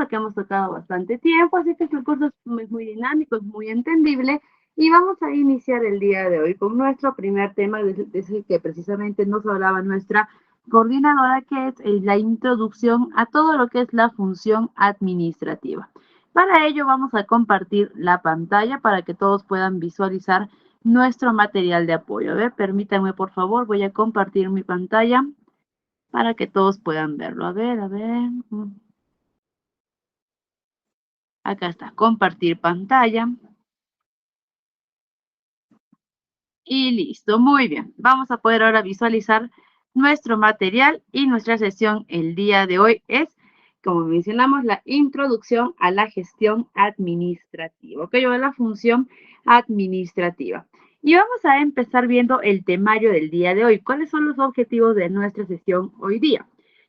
que hemos tocado bastante tiempo, así que este curso es muy dinámico, es muy entendible, y vamos a iniciar el día de hoy con nuestro primer tema, desde que precisamente nos hablaba nuestra coordinadora, que es la introducción a todo lo que es la función administrativa. Para ello vamos a compartir la pantalla para que todos puedan visualizar nuestro material de apoyo. A ver, permítanme por favor, voy a compartir mi pantalla para que todos puedan verlo. A ver, a ver. Acá está, compartir pantalla. Y listo, muy bien. Vamos a poder ahora visualizar nuestro material y nuestra sesión el día de hoy es, como mencionamos, la introducción a la gestión administrativa, ¿ok? O a la función administrativa. Y vamos a empezar viendo el temario del día de hoy. ¿Cuáles son los objetivos de nuestra sesión hoy día?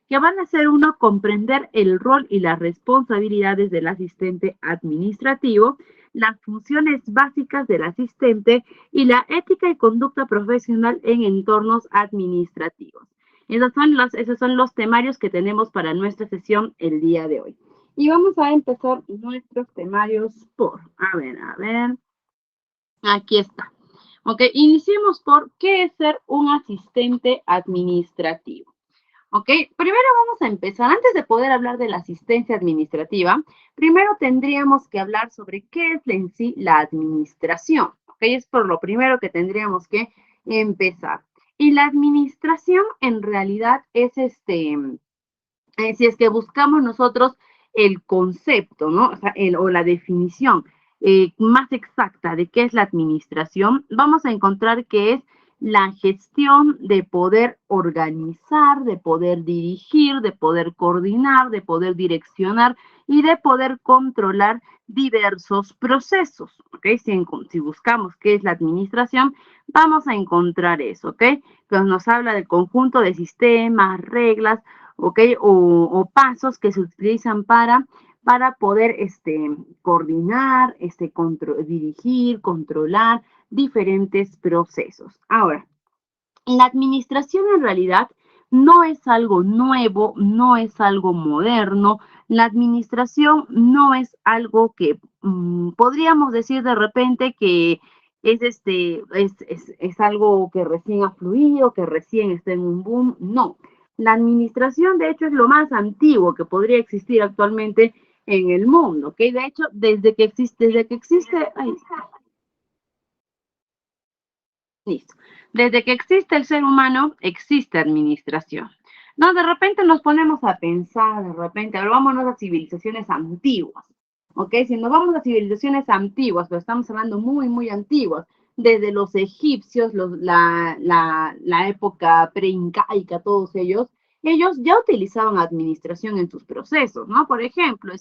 Que van a ser uno, comprender el rol y las responsabilidades del asistente administrativo, las funciones básicas del asistente y la ética y conducta profesional en entornos administrativos. Esos son los temarios que tenemos para nuestra sesión el día de hoy. Y vamos a empezar nuestros temarios por, a ver, aquí está. Ok, iniciemos por ¿qué es ser un asistente administrativo? Ok, primero vamos a empezar, antes de poder hablar de la asistencia administrativa, primero tendríamos que hablar sobre qué es en sí la administración. Ok, es por lo primero que tendríamos que empezar. Y la administración en realidad es si es que buscamos nosotros el concepto, ¿no? O sea, o la definición más exacta de qué es la administración, vamos a encontrar que es la gestión de poder organizar, de poder dirigir, de poder coordinar, de poder direccionar y de poder controlar diversos procesos, ¿ok? Si buscamos qué es la administración, vamos a encontrar eso, ¿ok? Que nos habla del conjunto de sistemas, reglas, ¿ok? O pasos que se utilizan para poder coordinar, dirigir, controlar diferentes procesos. Ahora, la administración en realidad no es algo nuevo, no es algo moderno. La administración no es algo que podríamos decir de repente que es algo que recién ha fluido, que recién está en un boom. No. La administración, de hecho, es lo más antiguo que podría existir actualmente en el mundo, ¿ok? De hecho, listo. Desde que existe el ser humano, existe administración. No, de repente nos ponemos a pensar, de repente, ahora vámonos a civilizaciones antiguas, ¿ok? Si nos vamos a civilizaciones antiguas, pero estamos hablando muy antiguas, desde los egipcios, la época preincaica, todos ellos ya utilizaban administración en sus procesos, ¿no? Por ejemplo,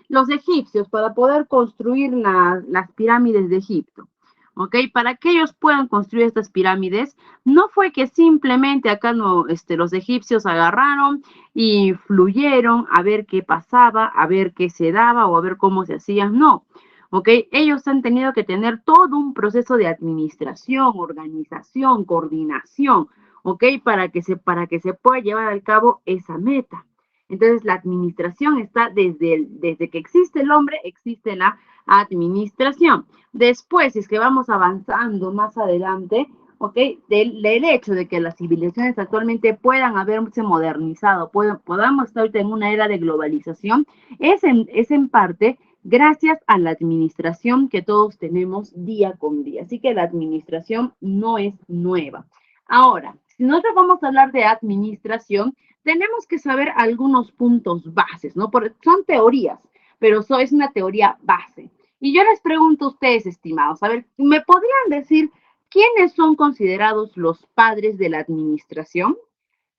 los egipcios, para poder construir las pirámides de Egipto, ¿ok? Para que ellos puedan construir estas pirámides, no fue que simplemente acá no, los egipcios agarraron y fluyeron a ver qué pasaba, a ver qué se daba o a ver cómo se hacía, no. ¿Ok? Ellos han tenido que tener todo un proceso de administración, organización, coordinación, ¿ok? Para que se pueda llevar al cabo esa meta. Entonces, la administración está desde que existe el hombre, existe la administración. Después, si es que vamos avanzando más adelante, ¿ok? Del hecho de que las civilizaciones actualmente puedan haberse modernizado, podamos estar ahorita en una era de globalización, es en parte gracias a la administración que todos tenemos día con día. Así que la administración no es nueva. Ahora, si nosotros vamos a hablar de administración, tenemos que saber algunos puntos bases, ¿no? Son teorías, pero eso es una teoría base. Y yo les pregunto a ustedes, estimados, a ver, ¿me podrían decir quiénes son considerados los padres de la administración?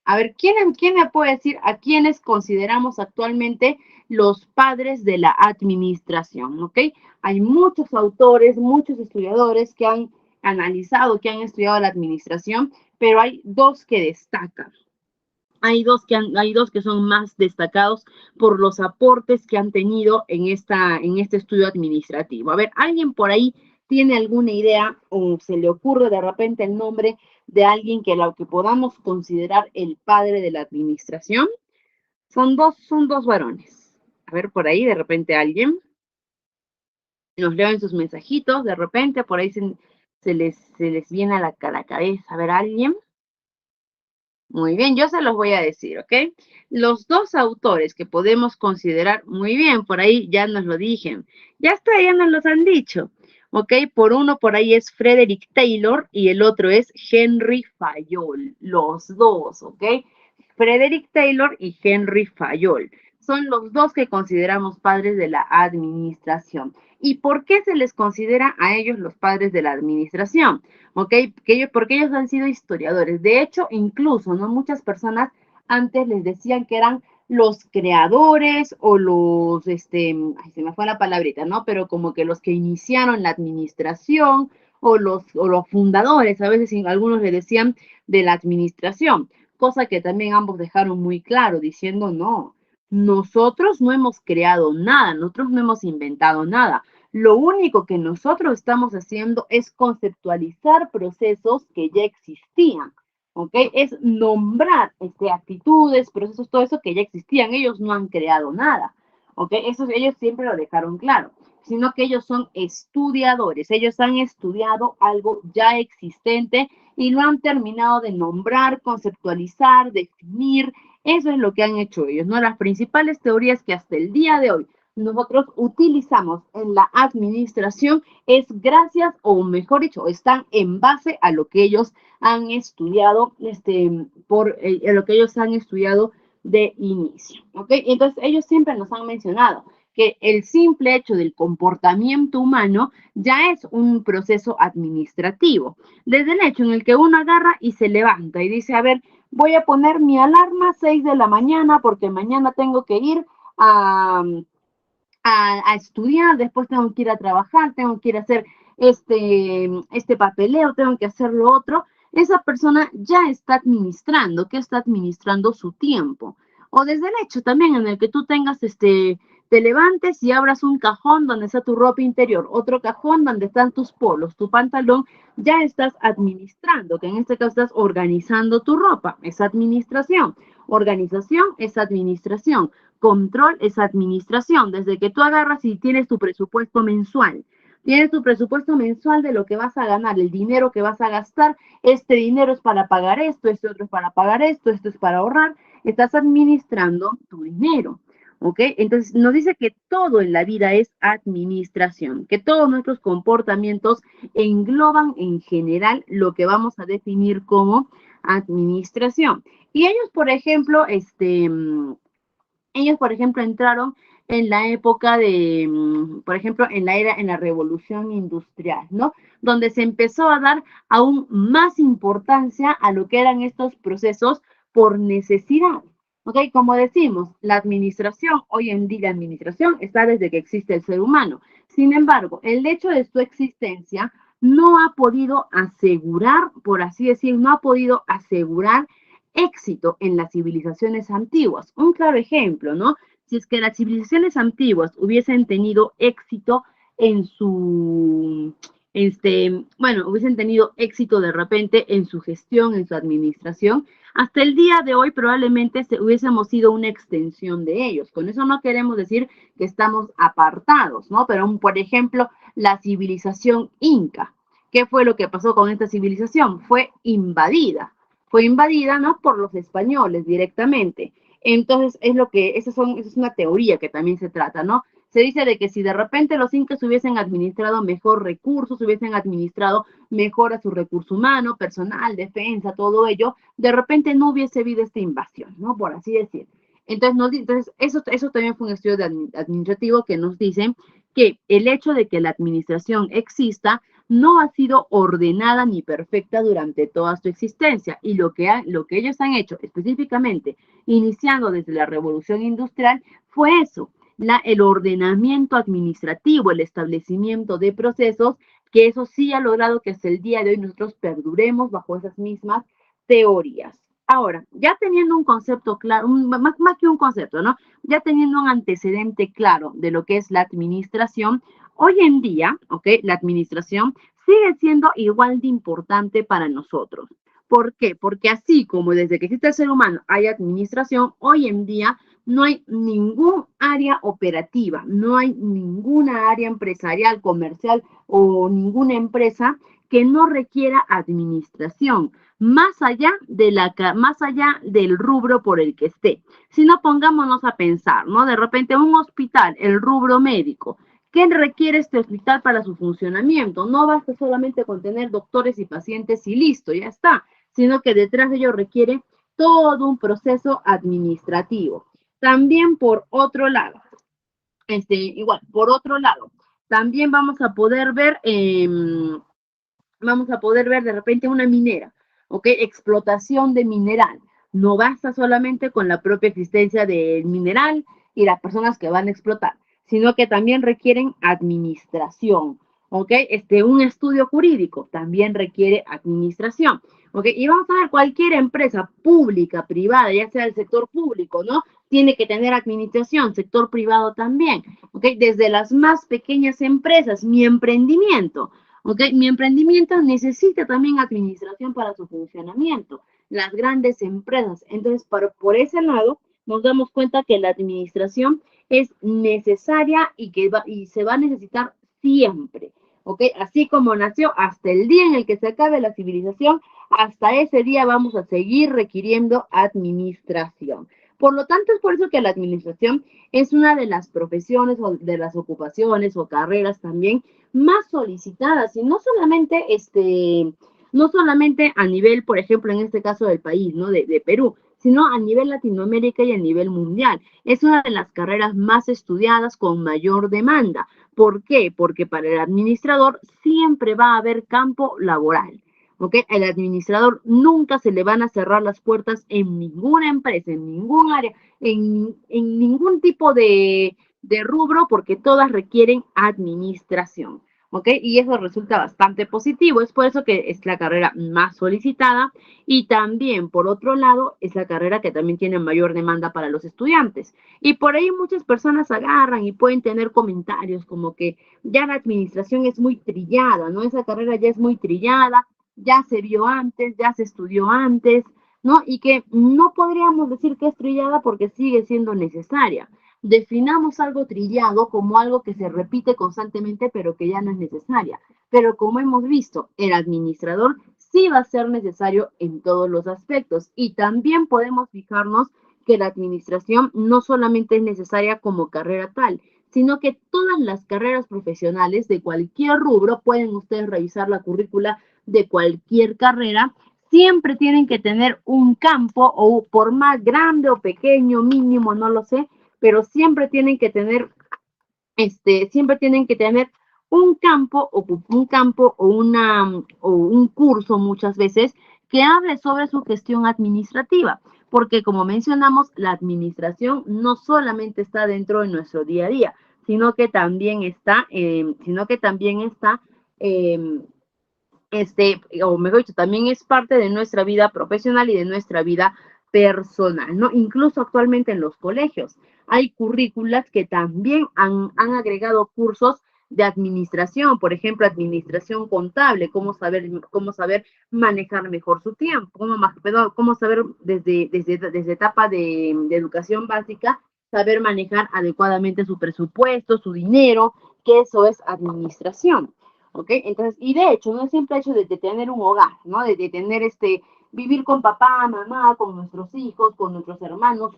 A ver, ¿quién me puede decir a quiénes consideramos actualmente los padres de la administración? ¿Ok? Hay muchos autores, muchos estudiadores que han analizado, que han estudiado la administración, pero hay dos que destacan. Hay dos que son más destacados por los aportes que han tenido en este estudio administrativo. A ver, ¿alguien por ahí tiene alguna idea o se le ocurre de repente el nombre de alguien que lo que podamos considerar el padre de la administración? Son dos varones. A ver, por ahí de repente alguien. Nos leo en sus mensajitos, de repente por ahí se les viene a la cabeza. A ver, alguien. Muy bien, yo se los voy a decir, ¿ok? Los dos autores que podemos considerar, muy bien, por ahí ya nos lo dijeron, ya está, ya nos los han dicho, ¿ok? Por uno por ahí es Frederick Taylor y el otro es Henry Fayol, los dos, ¿ok? Frederick Taylor y Henry Fayol son los dos que consideramos padres de la administración. ¿Y por qué se les considera a ellos los padres de la administración? ¿Ok? Porque ellos han sido historiadores. De hecho, incluso, ¿no? Muchas personas antes les decían que eran los creadores o los, ay, se me fue la palabrita, ¿no? Pero como que los que iniciaron la administración o los fundadores, a veces algunos le decían de la administración, cosa que también ambos dejaron muy claro, diciendo, no, nosotros no hemos creado nada, nosotros no hemos inventado nada. Lo único que nosotros estamos haciendo es conceptualizar procesos que ya existían, ¿ok? Es nombrar actitudes, procesos, todo eso que ya existían. Ellos no han creado nada, ¿ok? Eso ellos siempre lo dejaron claro, sino que ellos son estudiadores. Ellos han estudiado algo ya existente y lo han terminado de nombrar, conceptualizar, definir. Eso es lo que han hecho ellos, ¿no? Las principales teorías que hasta el día de hoy nosotros utilizamos en la administración es gracias, o mejor dicho, están en base a lo que ellos han estudiado, lo que ellos han estudiado de inicio, ¿ok? Entonces, ellos siempre nos han mencionado que el simple hecho del comportamiento humano ya es un proceso administrativo, desde el hecho en el que uno agarra y se levanta y dice, a ver, voy a poner mi alarma a 6 de la mañana porque mañana tengo que ir a estudiar, después tengo que ir a trabajar, tengo que ir a hacer este papeleo, tengo que hacer lo otro, esa persona ya está administrando, que está administrando su tiempo. O desde el hecho también en el que tú tengas te levantes y abras un cajón donde está tu ropa interior, otro cajón donde están tus polos, tu pantalón, ya estás administrando, que en este caso estás organizando tu ropa, es administración. Organización es administración. Control es administración, desde que tú agarras y tienes tu presupuesto mensual. Tienes tu presupuesto mensual de lo que vas a ganar, el dinero que vas a gastar. Este dinero es para pagar esto, este otro es para pagar esto, esto es para ahorrar. Estás administrando tu dinero. ¿Ok? Entonces nos dice que todo en la vida es administración, que todos nuestros comportamientos engloban en general lo que vamos a definir como administración. Y ellos, por ejemplo, entraron en la época de, por ejemplo, en la revolución industrial, ¿no? Donde se empezó a dar aún más importancia a lo que eran estos procesos por necesidad. ¿Ok? Como decimos, la administración, hoy en día la administración está desde que existe el ser humano. Sin embargo, el hecho de su existencia no ha podido asegurar, por así decir, no ha podido asegurar éxito en las civilizaciones antiguas. Un claro ejemplo, ¿no? Si es que las civilizaciones antiguas hubiesen tenido éxito en su, hubiesen tenido éxito de repente en su gestión, en su administración, hasta el día de hoy probablemente hubiésemos sido una extensión de ellos. Con eso no queremos decir que estamos apartados, ¿no? Pero, por ejemplo, la civilización inca. ¿Qué fue lo que pasó con esta civilización? Fue invadida, ¿no? Por los españoles directamente. Entonces, esa es una teoría que también se trata, ¿no? Se dice de que si de repente los incas hubiesen administrado mejor recursos, hubiesen administrado mejor a su recurso humano, personal, defensa, todo ello, de repente no hubiese habido esta invasión, ¿no? Por así decir. Entonces eso también fue un estudio administrativo que nos dice que el hecho de que la administración exista no ha sido ordenada ni perfecta durante toda su existencia. Y lo que ellos han hecho específicamente, iniciando desde la Revolución Industrial, fue eso, el ordenamiento administrativo, el establecimiento de procesos, que eso sí ha logrado que hasta el día de hoy nosotros perduremos bajo esas mismas teorías. Ahora, ya teniendo un concepto claro, más que un concepto, ¿no? Ya teniendo un antecedente claro de lo que es la administración, hoy en día, ¿ok? La administración sigue siendo igual de importante para nosotros. ¿Por qué? Porque así como desde que existe el ser humano hay administración, hoy en día no hay ningún área operativa, no hay ninguna área empresarial, comercial o ninguna empresa que no requiera administración, más allá del rubro por el que esté. Si no, pongámonos a pensar, ¿no? De repente un hospital, el rubro médico, ¿qué requiere este hospital para su funcionamiento? No basta solamente con tener doctores y pacientes y listo, ya está, sino que detrás de ello requiere todo un proceso administrativo. También por otro lado, igual, por otro lado, también vamos a poder ver de repente una minera, ¿ok? Explotación de mineral. No basta solamente con la propia existencia del mineral y las personas que van a explotar, sino que también requieren administración, ¿ok? Un estudio jurídico también requiere administración, ¿ok? Y vamos a ver, cualquier empresa pública, privada, ya sea el sector público, ¿no? Tiene que tener administración, sector privado también, ¿ok? Desde las más pequeñas empresas, mi emprendimiento, ¿ok? Mi emprendimiento necesita también administración para su funcionamiento, las grandes empresas. Entonces, por ese lado, nos damos cuenta que la administración es necesaria y se va a necesitar siempre, ¿ok? Así como nació hasta el día en el que se acabe la civilización, hasta ese día vamos a seguir requiriendo administración. Por lo tanto, es por eso que la administración es una de las profesiones o de las ocupaciones o carreras también más solicitadas y no solamente a nivel, por ejemplo, en este caso del país, ¿no? De Perú, sino a nivel Latinoamérica y a nivel mundial. Es una de las carreras más estudiadas con mayor demanda. ¿Por qué? Porque para el administrador siempre va a haber campo laboral. ¿Ok? El administrador nunca se le van a cerrar las puertas en ninguna empresa, en ningún área, en ningún tipo de rubro, porque todas requieren administración. ¿Ok? Y eso resulta bastante positivo. Es por eso que es la carrera más solicitada y también, por otro lado, es la carrera que también tiene mayor demanda para los estudiantes. Y por ahí muchas personas agarran y pueden tener comentarios como que ya la administración es muy trillada, ¿no? Esa carrera ya es muy trillada, ya se vio antes, ya se estudió antes, ¿no? Y que no podríamos decir que es trillada porque sigue siendo necesaria. Definamos algo trillado como algo que se repite constantemente pero que ya no es necesaria. Pero como hemos visto, el administrador sí va a ser necesario en todos los aspectos y también podemos fijarnos que la administración no solamente es necesaria como carrera tal, sino que todas las carreras profesionales de cualquier rubro, pueden ustedes revisar la currícula de cualquier carrera, siempre tienen que tener un campo, o por más grande o pequeño, mínimo, no lo sé, pero siempre tienen que tener, un campo o un curso muchas veces que hable sobre su gestión administrativa, porque como mencionamos, la administración no solamente está dentro de nuestro día a día, sino que también está eh, o mejor dicho, también es parte de nuestra vida profesional y de nuestra vida personal, ¿no? Incluso actualmente en los colegios hay currículas que también han agregado cursos de administración, por ejemplo, administración contable, cómo saber manejar mejor su tiempo, cómo saber desde etapa de educación básica, saber manejar adecuadamente su presupuesto, su dinero, que eso es administración. ¿Ok? Entonces, y de hecho, no es simple hecho de tener un hogar, ¿no? De tener vivir con papá, mamá, con nuestros hijos, con nuestros hermanos,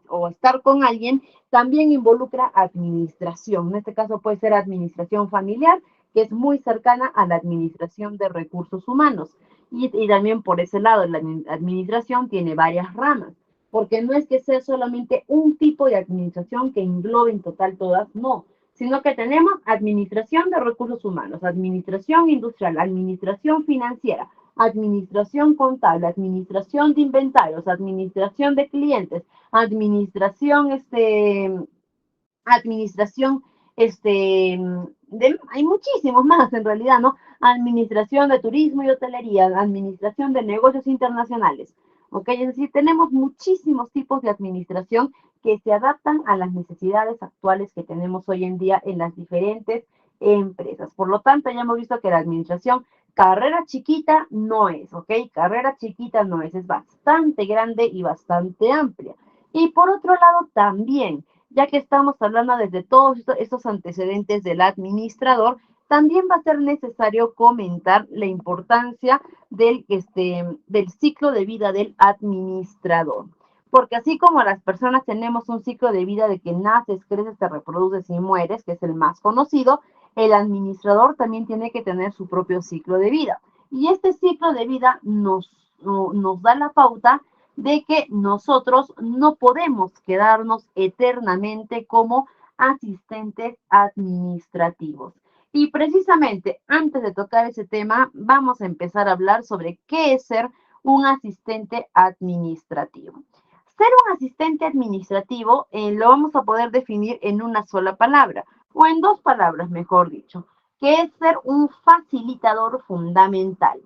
o estar con alguien, también involucra administración. En este caso puede ser administración familiar, que es muy cercana a la administración de recursos humanos. Y también por ese lado, la administración tiene varias ramas, porque no es que sea solamente un tipo de administración que englobe en total todas, no, sino que tenemos administración de recursos humanos, administración industrial, administración financiera, administración contable, administración de inventarios, administración de clientes, administración, hay muchísimos más en realidad, ¿no? Administración de turismo y hotelería, administración de negocios internacionales, ¿ok? Es decir, tenemos muchísimos tipos de administración que se adaptan a las necesidades actuales que tenemos hoy en día en las diferentes empresas. Por lo tanto, ya hemos visto que la administración, carrera chiquita no es, ¿ok? Carrera chiquita no es bastante grande y bastante amplia. Y por otro lado también, ya que estamos hablando desde todos estos antecedentes del administrador, también va a ser necesario comentar la importancia del ciclo de vida del administrador. Porque así como las personas tenemos un ciclo de vida de que naces, creces, te reproduces y mueres, que es el más conocido, el administrador también tiene que tener su propio ciclo de vida. Y este ciclo de vida nos da la pauta de que nosotros no podemos quedarnos eternamente como asistentes administrativos. Y precisamente antes de tocar ese tema, vamos a empezar a hablar sobre qué es ser un asistente administrativo. Ser un asistente administrativo lo vamos a poder definir en una sola palabra, o en dos palabras, mejor dicho, que es ser un facilitador fundamental.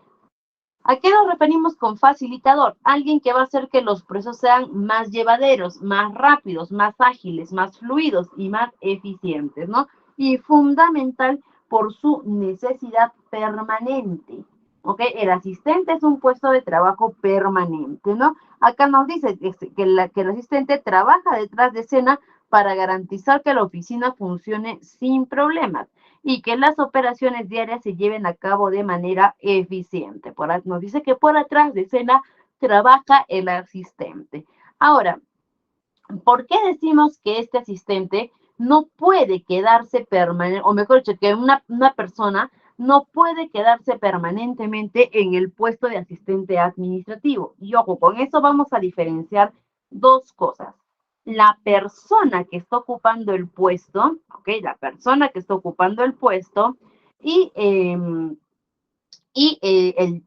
¿A qué nos referimos con facilitador? Alguien que va a hacer que los procesos sean más llevaderos, más rápidos, más ágiles, más fluidos y más eficientes, ¿no? Y fundamental por su necesidad permanente. ¿Ok? El asistente es un puesto de trabajo permanente, ¿no? Acá nos dice que el asistente trabaja detrás de escena para garantizar que la oficina funcione sin problemas y que las operaciones diarias se lleven a cabo de manera eficiente. Nos dice que por atrás de escena trabaja el asistente. Ahora, ¿por qué decimos que este asistente no puede quedarse permanente, o mejor dicho, que una persona no puede quedarse permanentemente en el puesto de asistente administrativo? Y ojo, con eso vamos a diferenciar dos cosas. La persona que está ocupando el puesto, ¿ok? La persona que está ocupando el puesto y, el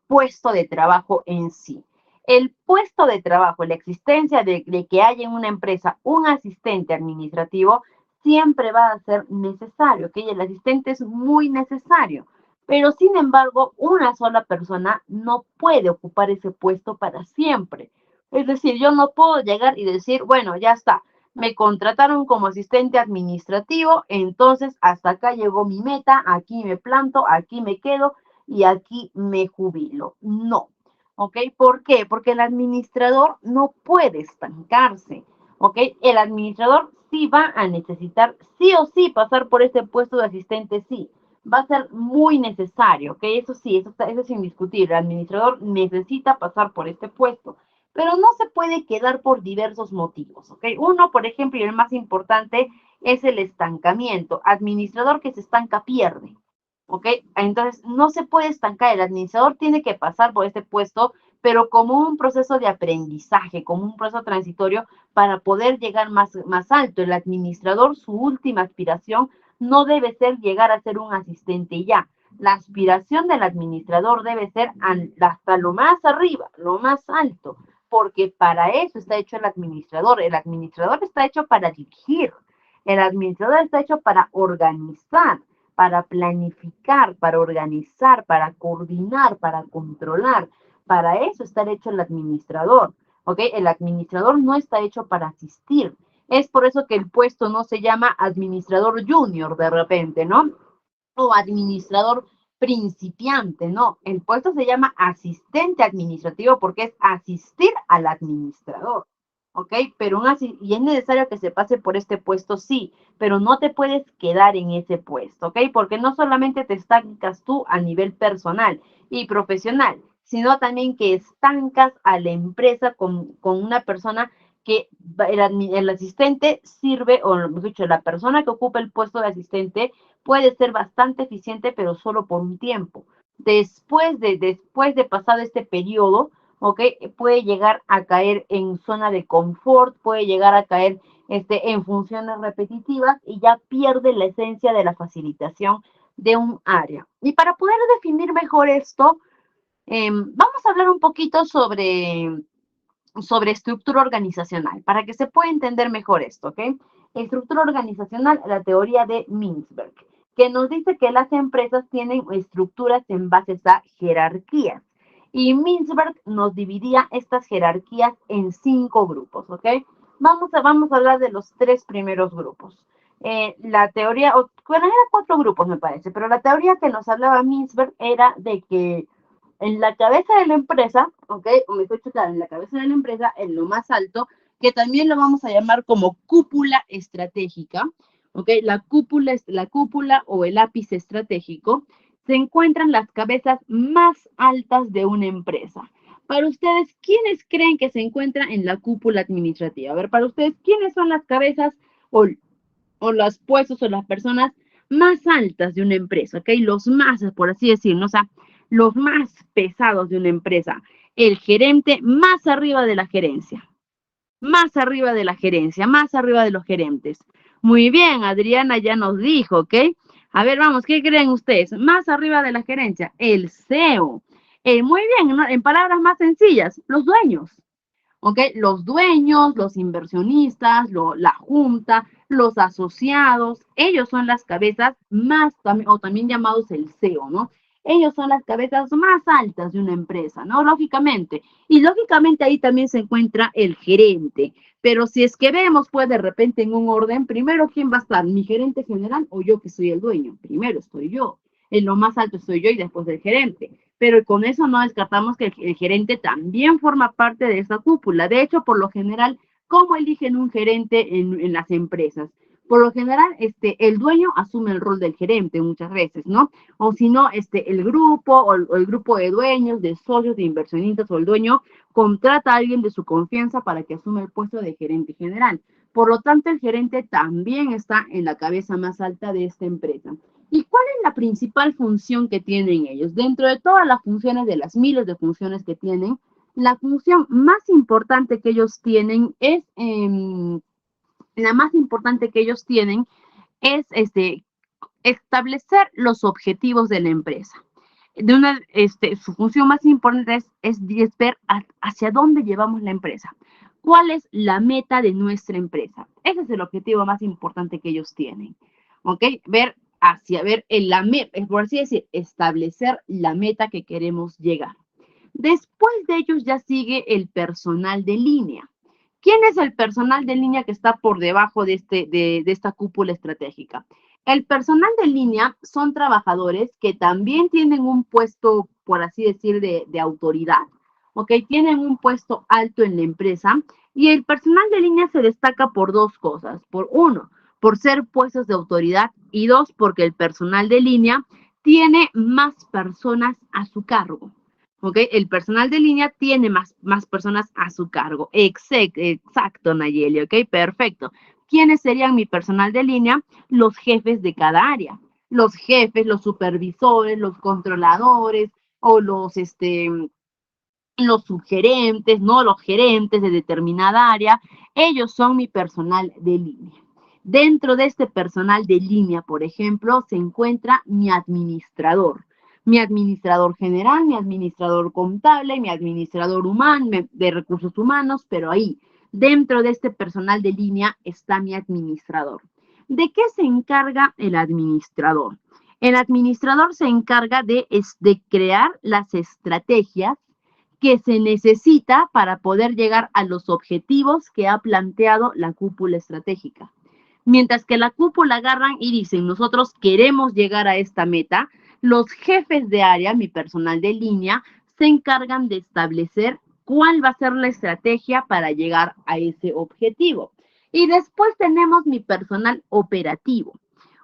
puesto de trabajo en sí. El puesto de trabajo, la existencia de que haya en una empresa un asistente administrativo, siempre va a ser necesario, ¿ok? El asistente es muy necesario, pero sin embargo, una sola persona no puede ocupar ese puesto para siempre. Es decir, yo no puedo llegar y decir, bueno, ya está, me contrataron como asistente administrativo, entonces hasta acá llegó mi meta, aquí me planto, aquí me quedo y aquí me jubilo. No. ¿Ok? ¿Por qué? Porque el administrador no puede estancarse. ¿Ok? El administrador sí va a necesitar sí o sí pasar por este puesto de asistente, sí. Va a ser muy necesario, ¿ok? Eso sí, eso es indiscutible. El administrador necesita pasar por este puesto, pero no se puede quedar por diversos motivos, ¿ok? Uno, por ejemplo, y el más importante, es el estancamiento. Administrador que se estanca pierde. ¿Ok? Entonces, no se puede estancar. El administrador tiene que pasar por este puesto, pero como un proceso de aprendizaje, como un proceso transitorio para poder llegar más alto. El administrador, su última aspiración no debe ser llegar a ser un asistente ya. La aspiración del administrador debe ser hasta lo más arriba, lo más alto, porque para eso está hecho el administrador. El administrador está hecho para dirigir. El administrador está hecho para organizar, para planificar, para organizar, para coordinar, para controlar. Para eso está hecho el administrador, ¿ok? El administrador no está hecho para asistir. Es por eso que el puesto no se llama administrador junior de repente, ¿no? O administrador principiante, no. El puesto se llama asistente administrativo porque es asistir al administrador. ¿Ok? Pero y es necesario que se pase por este puesto, sí, pero no te puedes quedar en ese puesto, ¿ok? Porque no solamente te estancas tú a nivel personal y profesional, sino también que estancas a la empresa con una persona que el asistente sirve, o mejor dicho, la persona que ocupa el puesto de asistente puede ser bastante eficiente, pero solo por un tiempo. Después de pasado este periodo, ¿ok? Puede llegar a caer en zona de confort, puede llegar a caer en funciones repetitivas y ya pierde la esencia de la facilitación de un área. Y para poder definir mejor esto, vamos a hablar un poquito sobre estructura organizacional, para que se pueda entender mejor esto, ¿ok? Estructura organizacional, la teoría de Mintzberg, que nos dice que las empresas tienen estructuras en base a jerarquías. Y Mintzberg nos dividía estas jerarquías en 5 grupos, ¿ok? Vamos a hablar de los 3 primeros grupos. La teoría, bueno, eran 4 grupos me parece, pero la teoría que nos hablaba Mintzberg era de que en la cabeza de la empresa, ¿ok? O mejor dicho, claro, en la cabeza de la empresa, en lo más alto, que también lo vamos a llamar como cúpula estratégica, ¿ok? La cúpula o el ápice estratégico se encuentran las cabezas más altas de una empresa. Para ustedes, ¿quiénes creen que se encuentran en la cúpula administrativa? A ver, para ustedes, ¿quiénes son las cabezas o los puestos o las personas más altas de una empresa? ¿Ok? Los más, por así decirlo, o sea, los más pesados de una empresa. El gerente más arriba de la gerencia, más arriba de la gerencia, más arriba de los gerentes. Muy bien, Adriana ya nos dijo, ¿ok? A ver, vamos, ¿qué creen ustedes? Más arriba de la gerencia, el CEO. Muy bien, ¿no? En palabras más sencillas, los dueños. ¿Ok? Los dueños, los inversionistas, la junta, los asociados, ellos son las cabezas más, o también llamados el CEO, ¿no? Ellos son las cabezas más altas de una empresa, ¿no? Lógicamente. Y lógicamente ahí también se encuentra el gerente. Pero si es que vemos, pues de repente en un orden, primero, ¿quién va a estar? ¿Mi gerente general o yo que soy el dueño? Primero estoy yo. En lo más alto estoy yo y después el gerente. Pero con eso no descartamos que el gerente también forma parte de esa cúpula. De hecho, por lo general, ¿cómo eligen un gerente en las empresas? Por lo general, el dueño asume el rol del gerente muchas veces, ¿no? O si no, el grupo o el grupo de dueños, de socios, de inversionistas o el dueño contrata a alguien de su confianza para que asuma el puesto de gerente general. Por lo tanto, el gerente también está en la cabeza más alta de esta empresa. ¿Y cuál es la principal función que tienen ellos? Dentro de todas las funciones, de las miles de funciones que tienen, la función más importante que ellos tienen es, la más importante que ellos tienen es establecer los objetivos de la empresa. Su función más importante es ver hacia dónde llevamos la empresa. ¿Cuál es la meta de nuestra empresa? Ese es el objetivo más importante que ellos tienen. ¿Ok? Ver la meta, por así decir, establecer la meta que queremos llegar. Después de ellos ya sigue el personal de línea. ¿Quién es el personal de línea que está por debajo de esta cúpula estratégica? El personal de línea son trabajadores que también tienen un puesto, por así decir, de autoridad, ¿ok? Tienen un puesto alto en la empresa y el personal de línea se destaca por dos cosas. Por uno, por ser puestos de autoridad y dos, porque el personal de línea tiene más personas a su cargo. ¿Ok? El personal de línea tiene más personas a su cargo. Exacto, Nayeli, ¿ok? Perfecto. ¿Quiénes serían mi personal de línea? Los jefes de cada área. Los jefes, los supervisores, los controladores o los subgerentes, ¿no? Los gerentes de determinada área. Ellos son mi personal de línea. Dentro de este personal de línea, por ejemplo, se encuentra mi administrador general, mi administrador contable, mi administrador humano, de recursos humanos, pero ahí, dentro de este personal de línea está mi administrador. ¿De qué se encarga el administrador? El administrador se encarga de crear las estrategias que se necesita para poder llegar a los objetivos que ha planteado la cúpula estratégica. Mientras que la cúpula agarran y dicen, nosotros queremos llegar a esta meta, los jefes de área, mi personal de línea, se encargan de establecer cuál va a ser la estrategia para llegar a ese objetivo. Y después tenemos mi personal operativo.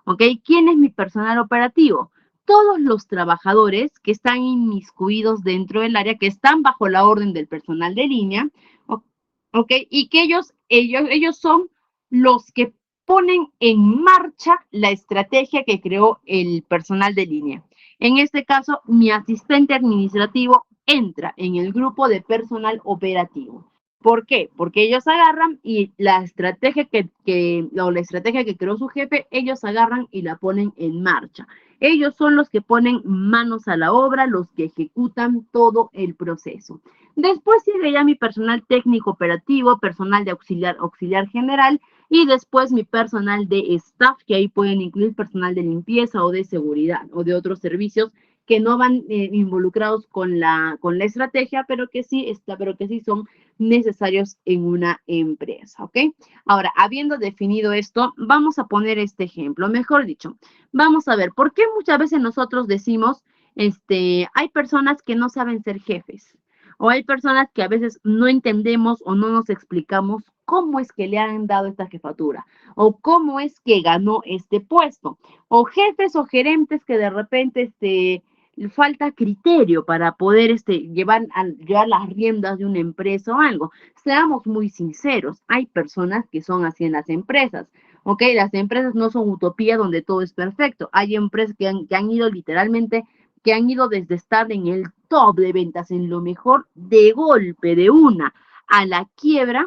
¿Ok? ¿Quién es mi personal operativo? Todos los trabajadores que están inmiscuidos dentro del área, que están bajo la orden del personal de línea, ¿ok? Y que ellos son los que ponen en marcha la estrategia que creó el personal de línea. En este caso, mi asistente administrativo entra en el grupo de personal operativo. ¿Por qué? Porque ellos agarran y la estrategia la estrategia que creó su jefe, ellos agarran y la ponen en marcha. Ellos son los que ponen manos a la obra, los que ejecutan todo el proceso. Después sigue ya mi personal técnico operativo, personal de auxiliar general y después mi personal de staff, que ahí pueden incluir personal de limpieza o de seguridad o de otros servicios que no van involucrados con la estrategia, pero que sí son necesarios en una empresa, ¿ok? Ahora, habiendo definido esto, vamos a poner este ejemplo. Mejor dicho, vamos a ver, ¿por qué muchas veces nosotros decimos, hay personas que no saben ser jefes? O hay personas que a veces no entendemos o no nos explicamos cómo es que le han dado esta jefatura o cómo es que ganó este puesto, o jefes o gerentes que de repente falta criterio para poder llevar las riendas de una empresa o algo. Seamos muy sinceros, hay personas que son así en las empresas, ¿ok? Las empresas no son utopía donde todo es perfecto. Hay empresas que han ido literalmente, que han ido desde estar en el top de ventas, en lo mejor, de golpe, de una, a la quiebra.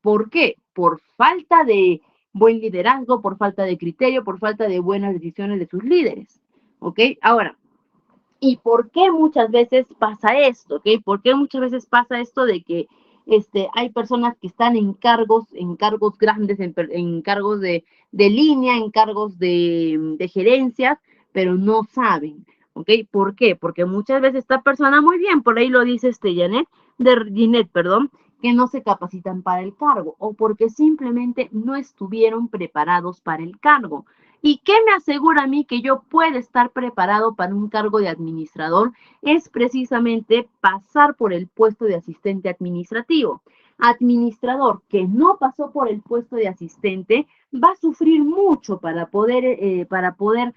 ¿Por qué? Por falta de buen liderazgo, por falta de criterio, por falta de buenas decisiones de sus líderes. ¿Ok? Ahora, ¿y por qué muchas veces pasa esto? ¿Ok? ¿Por qué muchas veces pasa esto de que hay personas que están en cargos grandes, en cargos de línea, en cargos de gerencias, pero no saben? ¿Ok? ¿Por qué? Porque muchas veces esta persona, muy bien, por ahí lo dice Ginette, perdón, que no se capacitan para el cargo o porque simplemente no estuvieron preparados para el cargo. ¿Y qué me asegura a mí que yo pueda estar preparado para un cargo de administrador? Es precisamente pasar por el puesto de asistente administrativo. Administrador que no pasó por el puesto de asistente va a sufrir mucho para poder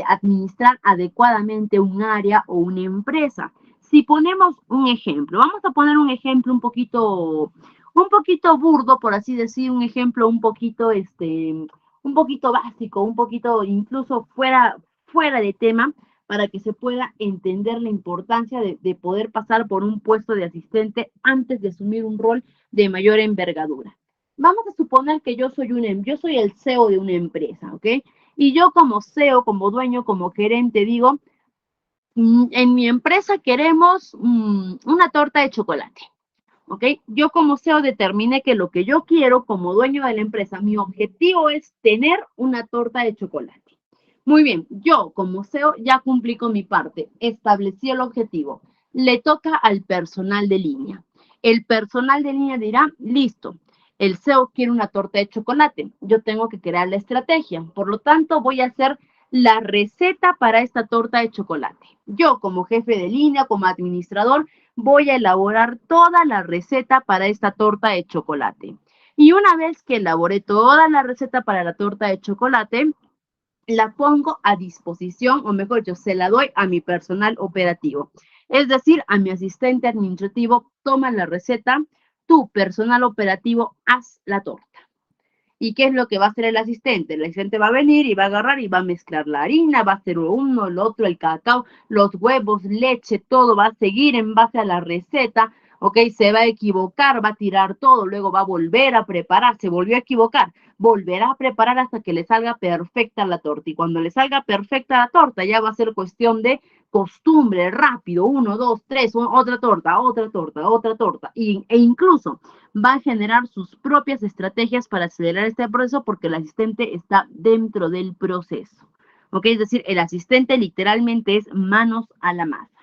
administrar adecuadamente un área o una empresa. Si ponemos un ejemplo, vamos a poner un ejemplo un poquito burdo, por así decir, un ejemplo un poquito básico, un poquito incluso fuera de tema, para que se pueda entender la importancia de poder pasar por un puesto de asistente antes de asumir un rol de mayor envergadura. Vamos a suponer que yo soy el CEO de una empresa, ¿ok? Y yo como CEO, como dueño, como gerente, digo, en mi empresa queremos una torta de chocolate. ¿Ok? Yo como CEO determiné que lo que yo quiero como dueño de la empresa, mi objetivo es tener una torta de chocolate. Muy bien, yo como CEO ya cumplí con mi parte, establecí el objetivo. Le toca al personal de línea. El personal de línea dirá, listo, el CEO quiere una torta de chocolate. Yo tengo que crear la estrategia. Por lo tanto, voy a hacer la receta para esta torta de chocolate. Yo como jefe de línea, como administrador, voy a elaborar toda la receta para esta torta de chocolate. Y una vez que elaboré toda la receta para la torta de chocolate, la pongo a disposición, o mejor dicho, se la doy a mi personal operativo. Es decir, a mi asistente administrativo, toma la receta, tu personal operativo, haz la torta. ¿Y qué es lo que va a hacer el asistente? El asistente va a venir y va a agarrar y va a mezclar la harina, va a hacer uno, el otro, el cacao, los huevos, leche, todo va a seguir en base a la receta, ¿ok? Se va a equivocar, va a tirar todo, luego va a volver a preparar, se volvió a equivocar, volverá a preparar hasta que le salga perfecta la torta. Y cuando le salga perfecta la torta, ya va a ser cuestión de costumbre, rápido, 1, 2, 3, otra torta, otra torta, otra torta. E incluso va a generar sus propias estrategias para acelerar este proceso porque el asistente está dentro del proceso. ¿Ok? Es decir, el asistente literalmente es manos a la masa.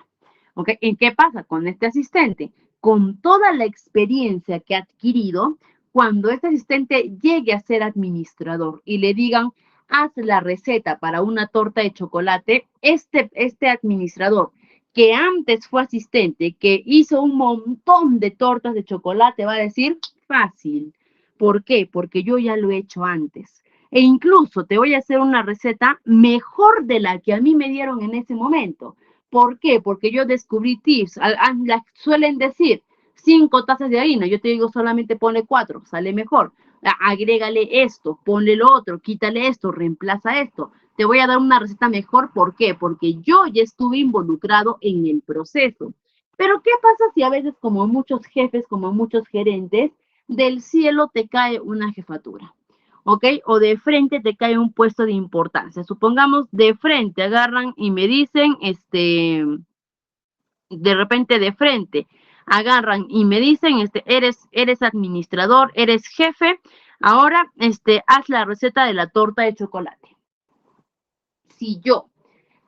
¿Ok? ¿En qué pasa con este asistente? Con toda la experiencia que ha adquirido, cuando este asistente llegue a ser administrador y le digan, haz la receta para una torta de chocolate, este administrador que antes fue asistente, que hizo un montón de tortas de chocolate, va a decir, fácil. ¿Por qué? Porque yo ya lo he hecho antes. E incluso te voy a hacer una receta mejor de la que a mí me dieron en ese momento. ¿Por qué? Porque yo descubrí tips. Suelen decir 5 tazas de harina. Yo te digo solamente pone 4, sale mejor. Agrégale esto, ponle lo otro, quítale esto, reemplaza esto. Te voy a dar una receta mejor. ¿Por qué? Porque yo ya estuve involucrado en el proceso. Pero ¿qué pasa si a veces, como muchos jefes, como muchos gerentes, del cielo te cae una jefatura? ¿Ok? O de frente te cae un puesto de importancia. Supongamos de frente agarran y me dicen, de repente de frente agarran y me dicen, eres administrador, eres jefe, ahora, haz la receta de la torta de chocolate. Si yo,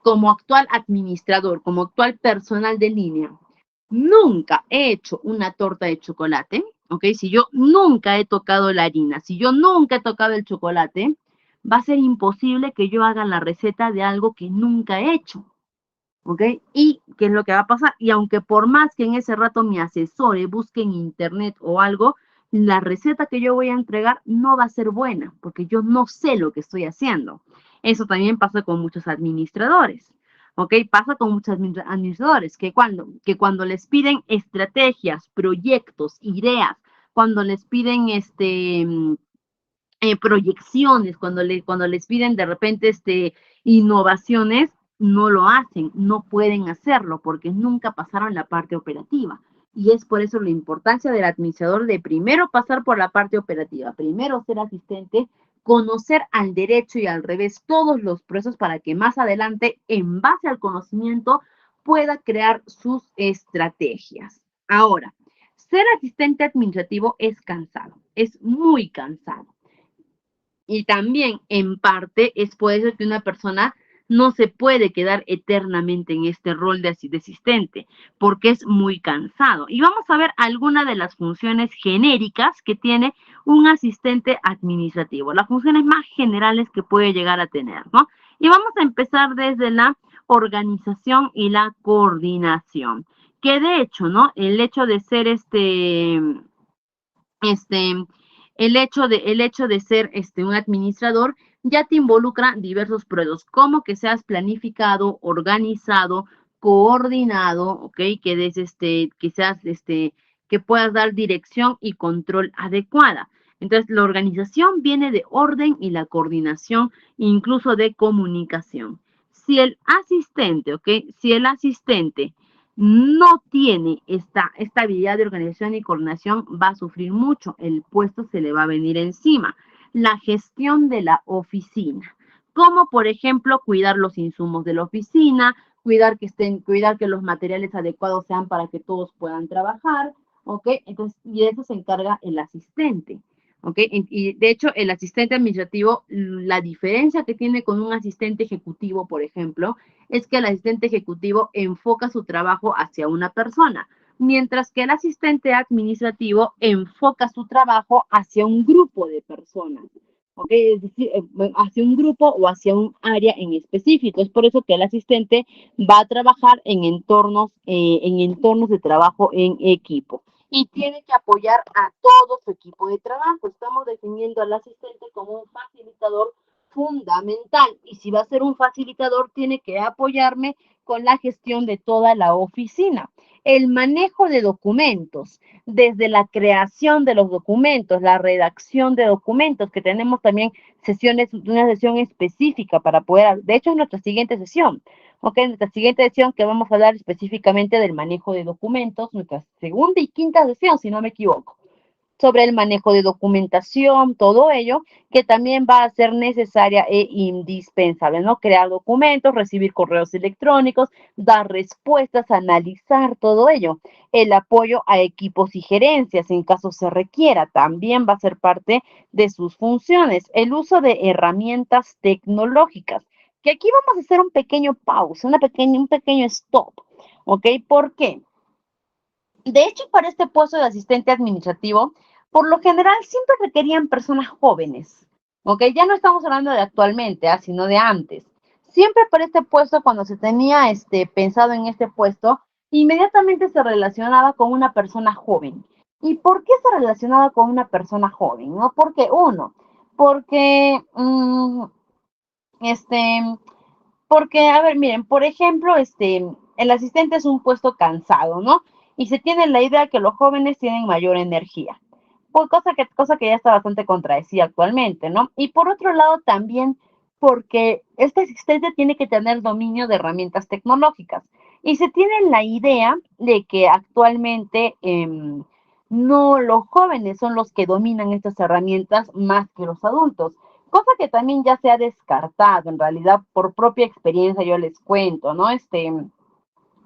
como actual administrador, como actual personal de línea, nunca he hecho una torta de chocolate, ¿ok? Si yo nunca he tocado la harina, si yo nunca he tocado el chocolate, va a ser imposible que yo haga la receta de algo que nunca he hecho, ¿ok? ¿Y qué es lo que va a pasar? Y aunque por más que en ese rato me asesore, busque en internet o algo, la receta que yo voy a entregar no va a ser buena, porque yo no sé lo que estoy haciendo. Eso también pasa con muchos administradores. ¿Ok? Pasa con muchos administradores que cuando les piden estrategias, proyectos, ideas, cuando les piden proyecciones, cuando les piden de repente innovaciones, no lo hacen, no pueden hacerlo porque nunca pasaron la parte operativa. Y es por eso la importancia del administrador de primero pasar por la parte operativa, primero ser asistente, conocer al derecho y al revés todos los procesos para que más adelante, en base al conocimiento, pueda crear sus estrategias. Ahora, ser asistente administrativo es cansado, es muy cansado. Y también, en parte, es por eso que una persona no se puede quedar eternamente en este rol de asistente, porque es muy cansado. Y vamos a ver algunas de las funciones genéricas que tiene un asistente administrativo, las funciones más generales que puede llegar a tener, ¿no? Y vamos a empezar desde la organización y la coordinación, que de hecho, ¿no? El hecho de ser este, el hecho de ser un administrador ya te involucra diversos procesos, como que seas planificado, organizado, coordinado, ¿ok? Que puedas dar dirección y control adecuada. Entonces, la organización viene de orden y la coordinación, incluso de comunicación. Si el asistente, ¿ok? Si el asistente no tiene esta habilidad de organización y coordinación, va a sufrir mucho, el puesto se le va a venir encima. La gestión de la oficina, como por ejemplo cuidar los insumos de la oficina, cuidar que los materiales adecuados sean para que todos puedan trabajar, ¿ok? Entonces, y de eso se encarga el asistente. ¿Ok? Y de hecho, el asistente administrativo, la diferencia que tiene con un asistente ejecutivo, por ejemplo, es que el asistente ejecutivo enfoca su trabajo hacia una persona, mientras que el asistente administrativo enfoca su trabajo hacia un grupo de personas. ¿Ok? Es decir, hacia un grupo o hacia un área en específico. Es por eso que el asistente va a trabajar en entornos de trabajo en equipo y tiene que apoyar a todo su equipo de trabajo. Estamos definiendo al asistente como un facilitador fundamental, y si va a ser un facilitador, tiene que apoyarme con la gestión de toda la oficina. El manejo de documentos, desde la creación de los documentos, la redacción de documentos, que tenemos también una sesión específica para poder, de hecho es nuestra siguiente sesión, ¿ok? Nuestra siguiente sesión que vamos a hablar específicamente del manejo de documentos, nuestra segunda y quinta sesión, si no me equivoco, sobre el manejo de documentación, todo ello, que también va a ser necesaria e indispensable, ¿no? Crear documentos, recibir correos electrónicos, dar respuestas, analizar todo ello. El apoyo a equipos y gerencias, en caso se requiera, también va a ser parte de sus funciones. El uso de herramientas tecnológicas, que aquí vamos a hacer un pequeño pausa, un pequeño stop, ¿ok? ¿Por qué? De hecho, para este puesto de asistente administrativo, por lo general siempre requerían personas jóvenes, ¿ok? Ya no estamos hablando de actualmente, sino de antes. Siempre para este puesto, cuando se tenía pensado en este puesto, inmediatamente se relacionaba con una persona joven. ¿Y por qué se relacionaba con una persona joven? ¿No? Porque, porque, este, a ver, miren, por ejemplo, el asistente es un puesto cansado, ¿no? Y se tiene la idea que los jóvenes tienen mayor energía. Pues cosa que ya está bastante contradecida actualmente, ¿no? Y por otro lado también porque este asistente tiene que tener dominio de herramientas tecnológicas. Y se tiene la idea de que actualmente no los jóvenes son los que dominan estas herramientas más que los adultos, cosa que también ya se ha descartado, en realidad, por propia experiencia, yo les cuento, ¿no?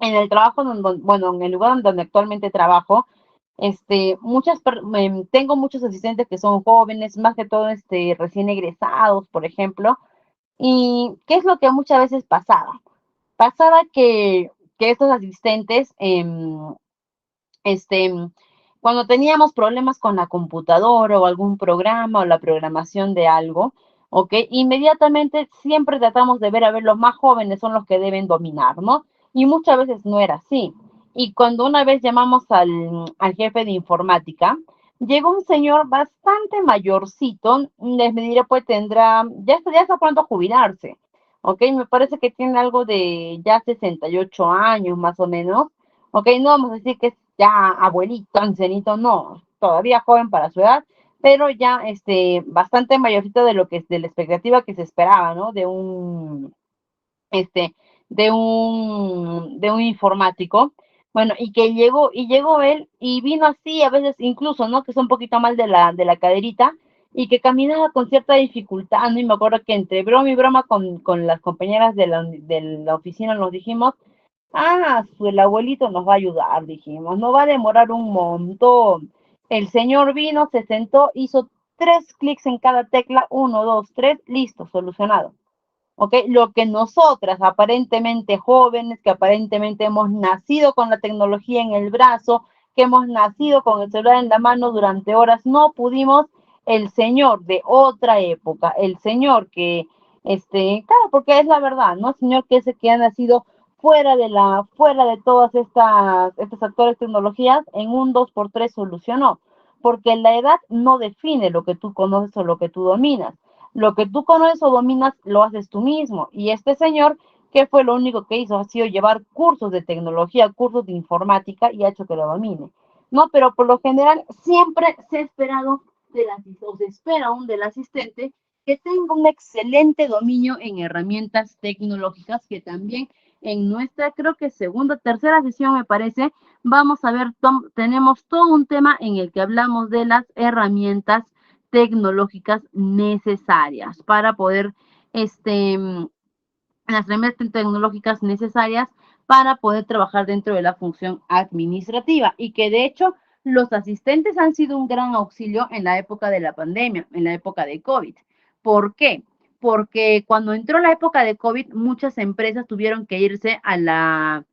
En el trabajo, bueno, en el lugar donde actualmente trabajo, tengo muchos asistentes que son jóvenes, más que todo, recién egresados, por ejemplo, y ¿qué es lo que muchas veces pasaba? Pasaba que estos asistentes, este, cuando teníamos problemas con la computadora o algún programa o la programación de algo, ¿ok? Inmediatamente siempre tratamos de ver, a ver, los más jóvenes son los que deben dominar, ¿no? Y muchas veces no era así. Y cuando una vez llamamos al jefe de informática, llegó un señor bastante mayorcito, les me diré, pues tendrá, ya está pronto a jubilarse, ¿ok? Me parece que tiene algo de ya 68 años más o menos, ¿ok? No vamos a decir que es ya abuelito, ancianito, no, todavía joven para su edad, pero ya bastante mayorcito de lo que es de la expectativa que se esperaba, ¿no? Este, de un informático. Bueno, y llegó él y vino así, a veces incluso, ¿no? Que es un poquito mal de la caderita y que caminaba con cierta dificultad, ¿no? Y me acuerdo que entre broma y broma con las compañeras de la oficina nos dijimos, el abuelito nos va a ayudar, dijimos, no va a demorar un montón. El señor vino, se sentó, hizo 3 clics en cada tecla, 1, 2, 3, listo, solucionado. ¿Ok? Lo que nosotras, aparentemente jóvenes, que aparentemente hemos nacido con la tecnología en el brazo, que hemos nacido con el celular en la mano durante horas, no pudimos, el señor de otra época, el señor que, claro, porque es la verdad, ¿no? El señor que ha nacido fuera de todas estas actuales tecnologías, en un 2x3 solucionó, porque la edad no define lo que tú conoces o lo que tú dominas. Lo que tú conoces o dominas lo haces tú mismo. Y este señor, ¿qué fue lo único que hizo? Ha sido llevar cursos de tecnología, cursos de informática y ha hecho que lo domine. No, pero por lo general siempre se ha esperado o se espera aún del asistente que tenga un excelente dominio en herramientas tecnológicas que también en nuestra, creo que segunda, tercera sesión me parece, vamos a ver, tenemos todo un tema en el que hablamos de las herramientas tecnológicas necesarias para poder, las herramientas tecnológicas necesarias para poder trabajar dentro de la función administrativa y que de hecho los asistentes han sido un gran auxilio en la época de la pandemia, en la época de COVID. ¿Por qué? Porque cuando entró la época de COVID, muchas empresas tuvieron que irse a la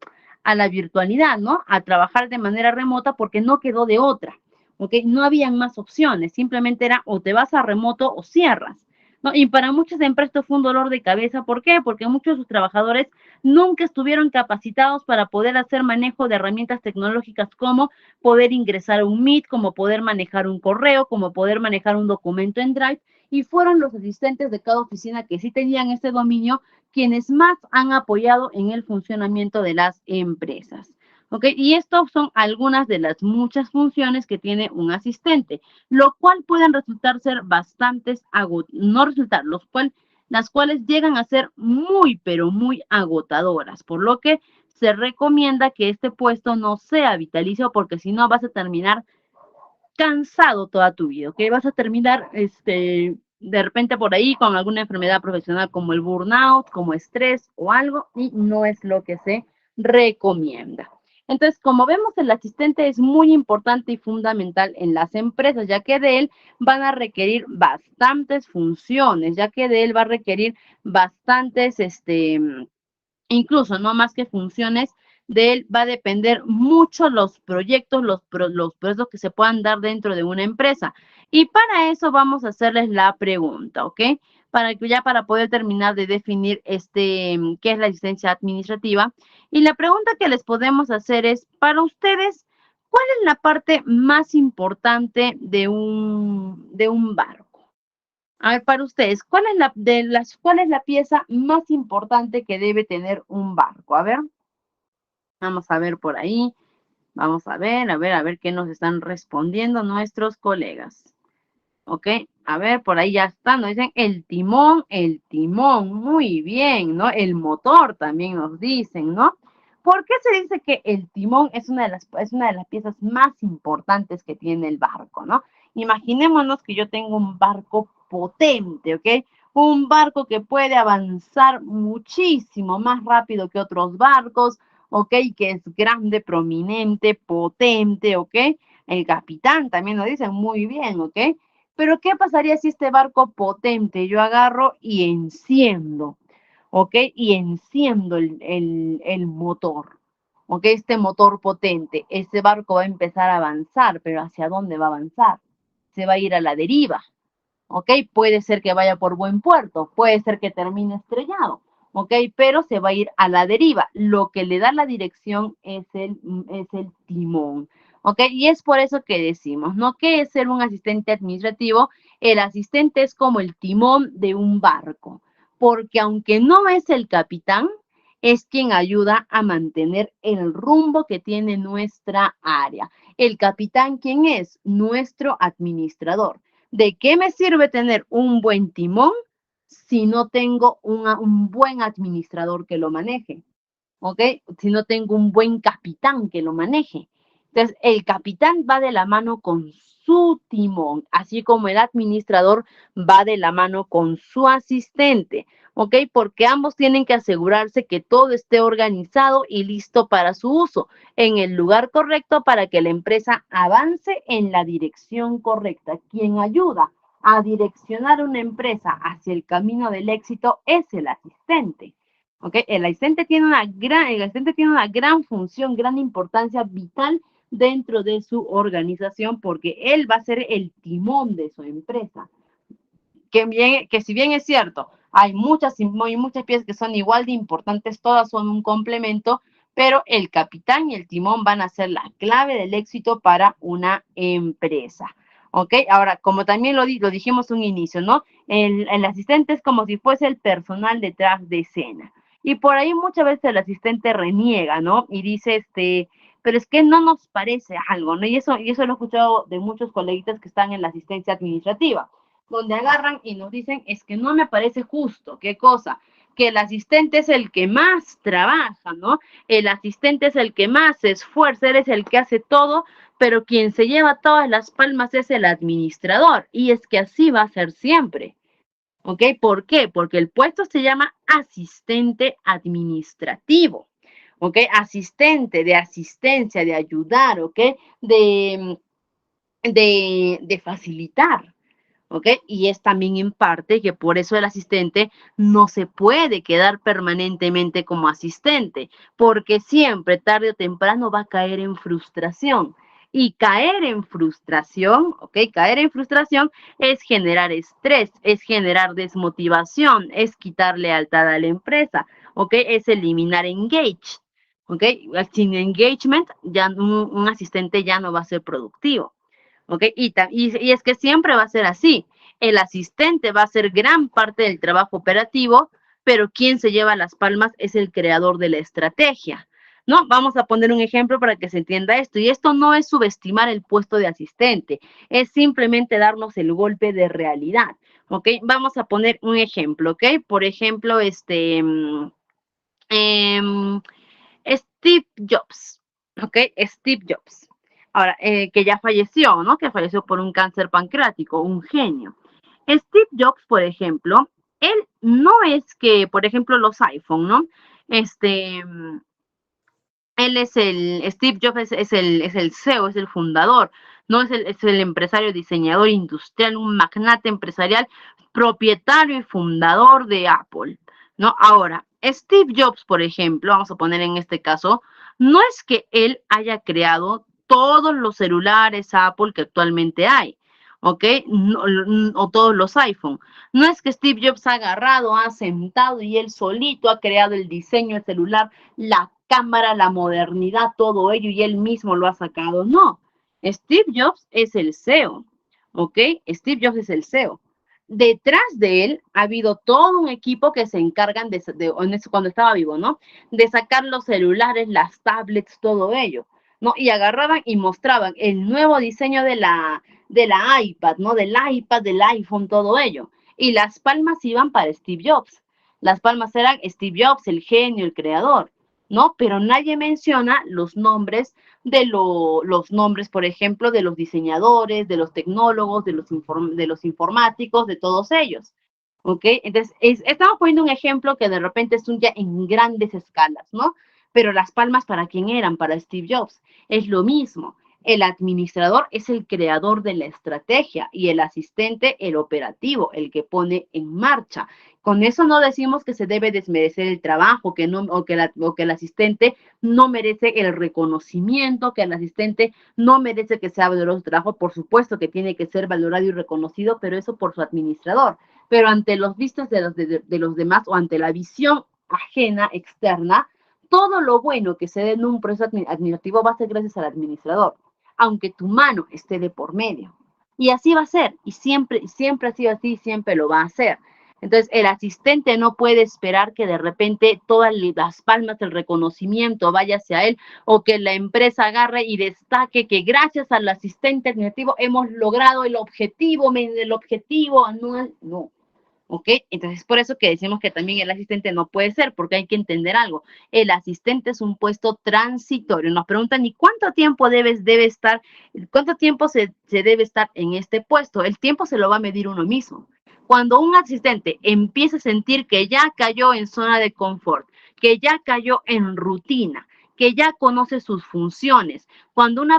virtualidad, ¿no? A trabajar de manera remota porque no quedó de otra. ¿Ok? No habían más opciones, simplemente era o te vas a remoto o cierras. ¿No? Y para muchas empresas esto fue un dolor de cabeza. ¿Por qué? Porque muchos de sus trabajadores nunca estuvieron capacitados para poder hacer manejo de herramientas tecnológicas como poder ingresar a un Meet, como poder manejar un correo, como poder manejar un documento en Drive. Y fueron los asistentes de cada oficina que sí tenían este dominio quienes más han apoyado en el funcionamiento de las empresas. ¿Ok? Y estas son algunas de las muchas funciones que tiene un asistente, lo cual pueden resultar ser bastantes, no resultar, las cuales llegan a ser muy, pero muy agotadoras, por lo que se recomienda que este puesto no sea vitalicio porque si no vas a terminar cansado toda tu vida, ¿ok? Vas a terminar, de repente por ahí con alguna enfermedad profesional como el burnout, como estrés o algo, y no es lo que se recomienda. Entonces, como vemos, el asistente es muy importante y fundamental en las empresas, ya que de él van a requerir bastantes funciones, ya que de él va a requerir bastantes, incluso no más que funciones, de él va a depender mucho los proyectos, los procesos que se puedan dar dentro de una empresa. Y para eso vamos a hacerles la pregunta, ¿ok? Para poder terminar de definir qué es la asistencia administrativa. Y la pregunta que les podemos hacer es, para ustedes, ¿cuál es la parte más importante de un barco? A ver, para ustedes, ¿cuál es la pieza más importante que debe tener un barco? A ver, vamos a ver por ahí. Vamos a ver qué nos están respondiendo nuestros colegas. ¿Ok? A ver, por ahí ya está, nos dicen el timón, muy bien, ¿no? El motor también nos dicen, ¿no? ¿Por qué se dice que el timón es una de las piezas más importantes que tiene el barco, ¿no? Imaginémonos que yo tengo un barco potente, ¿ok? Un barco que puede avanzar muchísimo más rápido que otros barcos, ¿ok? Que es grande, prominente, potente, ¿ok? El capitán también nos dicen muy bien, ¿ok? Pero ¿qué pasaría si este barco potente yo agarro y enciendo? ¿Ok? Y enciendo el motor. ¿Ok? Este motor potente. Este barco va a empezar a avanzar, pero ¿hacia dónde va a avanzar? Se va a ir a la deriva. ¿Ok? Puede ser que vaya por buen puerto, puede ser que termine estrellado. ¿Ok? Pero se va a ir a la deriva. Lo que le da la dirección es el timón. ¿ok? Y es por eso que decimos, ¿no? ¿Qué es ser un asistente administrativo? El asistente es como el timón de un barco, porque aunque no es el capitán, es quien ayuda a mantener el rumbo que tiene nuestra área. El capitán, ¿quién es? Nuestro administrador. ¿De qué me sirve tener un buen timón si no tengo un buen administrador que lo maneje? ¿Ok? Si no tengo un buen capitán que lo maneje. Entonces, el capitán va de la mano con su timón, así como el administrador va de la mano con su asistente, ¿ok? Porque ambos tienen que asegurarse que todo esté organizado y listo para su uso, en el lugar correcto para que la empresa avance en la dirección correcta. Quien ayuda a direccionar una empresa hacia el camino del éxito es el asistente. ¿Ok? El asistente tiene una gran función, gran importancia vital dentro de su organización porque él va a ser el timón de su empresa. Que si bien es cierto, hay muchas piezas que son igual de importantes, todas son un complemento, pero el capitán y el timón van a ser la clave del éxito para una empresa. ¿Ok? Ahora, como también lo dijimos un inicio, ¿no? El asistente es como si fuese el personal detrás de escena. Y por ahí muchas veces el asistente reniega, ¿no? Y dice, pero es que no nos parece algo, ¿no? Y eso lo he escuchado de muchos coleguitas que están en la asistencia administrativa, donde agarran y nos dicen, es que no me parece justo. ¿Qué cosa? Que el asistente es el que más trabaja, ¿no? El asistente es el que más se esfuerza, él es el que hace todo, pero quien se lleva todas las palmas es el administrador. Y es que así va a ser siempre. ¿Ok? ¿Por qué? Porque el puesto se llama asistente administrativo. ¿Ok? Asistente, de asistencia, de ayudar, ¿ok? De facilitar. ¿Ok? Y es también en parte que por eso el asistente no se puede quedar permanentemente como asistente, porque siempre, tarde o temprano, va a caer en frustración. Y caer en frustración, ¿ok? Caer en frustración es generar estrés, es generar desmotivación, es quitar lealtad a la empresa, ¿ok? Es eliminar engage, ¿ok? Sin engagement, ya un asistente ya no va a ser productivo. ¿Ok? Y es que siempre va a ser así. El asistente va a hacer gran parte del trabajo operativo, pero quien se lleva las palmas es el creador de la estrategia. ¿No? Vamos a poner un ejemplo para que se entienda esto. Y esto no es subestimar el puesto de asistente, es simplemente darnos el golpe de realidad. ¿Ok? Vamos a poner un ejemplo, ¿ok? Por ejemplo, Steve Jobs, ¿ok? Steve Jobs. Ahora, que ya falleció, ¿no? Que falleció por un cáncer pancreático, un genio. Steve Jobs, por ejemplo, él no es que, por ejemplo, los iPhone, ¿no? Él Steve Jobs es el CEO, es el fundador, no es el empresario, diseñador industrial, un magnate empresarial, propietario y fundador de Apple, ¿no? Ahora, Steve Jobs, por ejemplo, vamos a poner en este caso, no es que él haya creado todos los celulares Apple que actualmente hay, ¿ok? No, o todos los iPhone. No es que Steve Jobs ha agarrado, ha sentado y él solito ha creado el diseño del celular, la cámara, la modernidad, todo ello, y él mismo lo ha sacado. No, Steve Jobs es el CEO, ¿ok? Steve Jobs es el CEO. Detrás de él ha habido todo un equipo que se encargan cuando estaba vivo, ¿no? De sacar los celulares, las tablets, todo ello, ¿no? Y agarraban y mostraban el nuevo diseño de la iPad, ¿no? Del iPad, del iPhone, todo ello. Y las palmas iban para Steve Jobs. Las palmas eran Steve Jobs, el genio, el creador, ¿no? Pero nadie menciona los nombres los nombres, por ejemplo, de los diseñadores, de los tecnólogos, de los informáticos, de todos ellos. ¿Ok? Entonces, estamos poniendo un ejemplo que de repente es ya en grandes escalas, ¿no? Pero las palmas, ¿para quién eran? Para Steve Jobs. Es lo mismo. El administrador es el creador de la estrategia y el asistente el operativo, el que pone en marcha. Con eso no decimos que se debe desmerecer el trabajo, o que el asistente no merece el reconocimiento, que el asistente no merece que sea valorado su trabajo. Por supuesto que tiene que ser valorado y reconocido, pero eso por su administrador. Pero ante los vistos de los demás o ante la visión ajena, externa, todo lo bueno que se dé en un proceso administrativo va a ser gracias al administrador. aunque tu mano esté de por medio. Y así va a ser, y siempre ha sido así, siempre lo va a hacer. Entonces, el asistente no puede esperar que de repente todas las palmas del reconocimiento vaya hacia él o que la empresa agarre y destaque que gracias al asistente administrativo hemos logrado el objetivo anual. No. ¿Ok? Entonces, por eso que decimos que también el asistente no puede ser, porque hay que entender algo. El asistente es un puesto transitorio. Nos preguntan, ¿y cuánto tiempo cuánto tiempo se debe estar en este puesto? El tiempo se lo va a medir uno mismo. Cuando un asistente empieza a sentir que ya cayó en zona de confort, que ya cayó en rutina, que ya conoce sus funciones, cuando un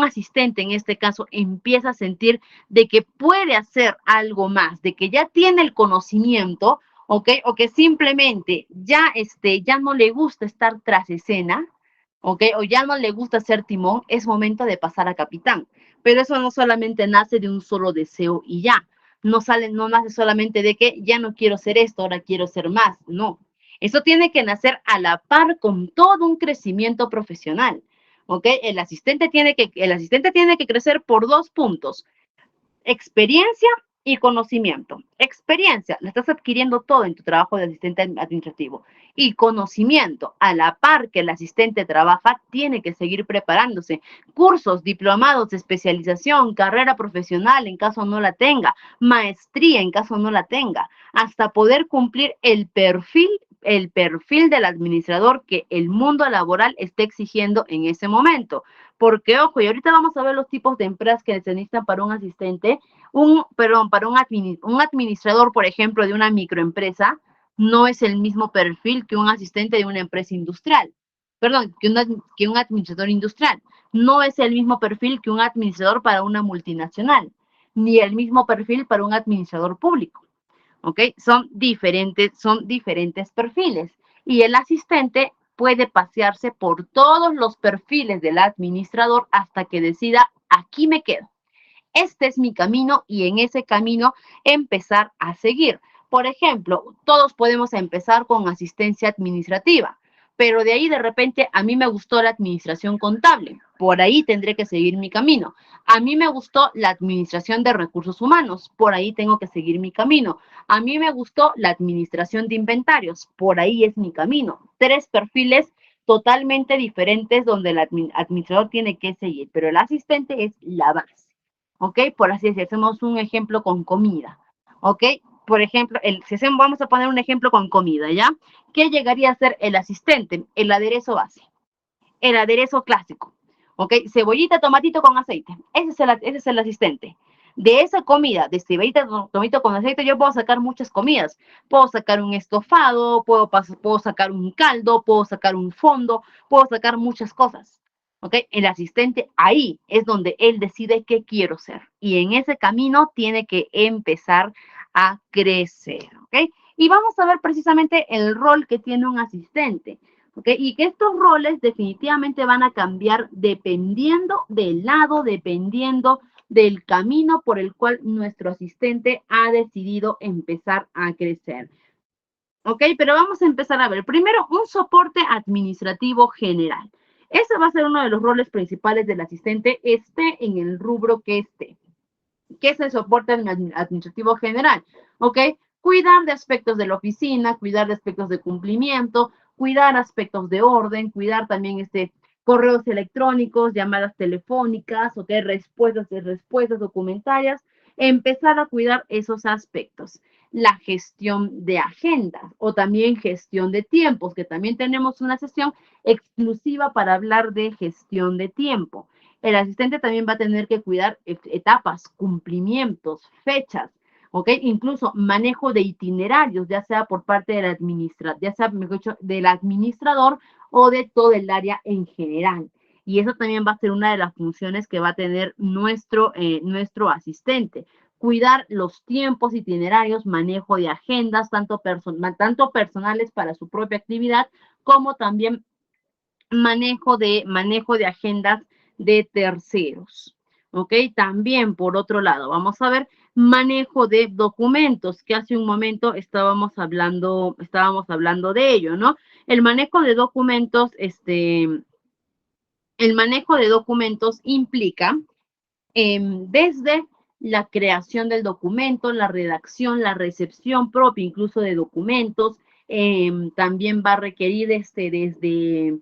asistente en este caso empieza a sentir de que puede hacer algo más, de que ya tiene el conocimiento, ¿ok? O que simplemente ya no le gusta estar tras escena, ¿ok? O ya no le gusta ser timón, es momento de pasar a capitán. Pero eso no solamente nace de un solo deseo y ya. No nace solamente de que ya no quiero ser esto, ahora quiero ser más. No. Eso tiene que nacer a la par con todo un crecimiento profesional. ¿Ok? El asistente tiene que crecer por 2 puntos: experiencia y conocimiento. Experiencia, la estás adquiriendo todo en tu trabajo de asistente administrativo. Y conocimiento, a la par que el asistente trabaja, tiene que seguir preparándose. Cursos, diplomados, especialización, carrera profesional en caso no la tenga, maestría en caso no la tenga, hasta poder cumplir el perfil del administrador que el mundo laboral esté exigiendo en ese momento. Porque, ojo, y ahorita vamos a ver los tipos de empresas que se necesitan para un asistente. Para un administrador, por ejemplo, de una microempresa, no es el mismo perfil que un asistente de una empresa industrial. Perdón, que un administrador industrial. No es el mismo perfil que un administrador para una multinacional, ni el mismo perfil para un administrador público. ¿Ok? Son diferentes perfiles. Y el asistente puede pasearse por todos los perfiles del administrador hasta que decida, aquí me quedo. Este es mi camino y en ese camino empezar a seguir. Por ejemplo, todos podemos empezar con asistencia administrativa, pero de ahí de repente a mí me gustó la administración contable, por ahí tendré que seguir mi camino. A mí me gustó la administración de recursos humanos, por ahí tengo que seguir mi camino. A mí me gustó la administración de inventarios, por ahí es mi camino. 3 perfiles totalmente diferentes donde el administrador tiene que seguir, pero el asistente es la base. ¿Ok? Por así decirlo, hacemos un ejemplo con comida. ¿Ok? Por ejemplo, vamos a poner un ejemplo con comida, ¿ya? ¿Qué llegaría a ser el asistente? El aderezo base, el aderezo clásico. ¿Ok? Cebollita, tomatito con aceite. Ese es el asistente. De esa comida, de cebollita, tomatito con aceite, yo puedo sacar muchas comidas. Puedo sacar un estofado, puedo sacar un caldo, puedo sacar un fondo, puedo sacar muchas cosas. ¿Ok? El asistente ahí es donde él decide qué quiero ser. Y en ese camino tiene que empezar a crecer. ¿Ok? Y vamos a ver precisamente el rol que tiene un asistente. ¿Ok? Y que estos roles definitivamente van a cambiar dependiendo del lado, dependiendo del camino por el cual nuestro asistente ha decidido empezar a crecer. ¿Ok? Pero vamos a empezar a ver. Primero, un soporte administrativo general. Ese va a ser uno de los roles principales del asistente, esté en el rubro que esté. ¿Qué es el soporte administrativo general? ¿Ok? Cuidar de aspectos de la oficina, cuidar de aspectos de cumplimiento, cuidar aspectos de orden, cuidar también correos electrónicos, llamadas telefónicas, ¿ok? Respuestas documentarias, empezar a cuidar esos aspectos. La gestión de agendas o también gestión de tiempos, que también tenemos una sesión exclusiva para hablar de gestión de tiempo. El asistente también va a tener que cuidar etapas, cumplimientos, fechas, ¿ok? Incluso manejo de itinerarios, ya sea por parte del del administrador o de todo el área en general. Y eso también va a ser una de las funciones que va a tener nuestro asistente. Cuidar los tiempos, itinerarios, manejo de agendas, tanto personales para su propia actividad, como también manejo de agendas de terceros. ¿Ok? También, por otro lado, vamos a ver manejo de documentos, que hace un momento estábamos hablando de ello, ¿no? El manejo de documentos, El manejo de documentos implica desde la creación del documento, la redacción, la recepción propia incluso de documentos, también va a requerir desde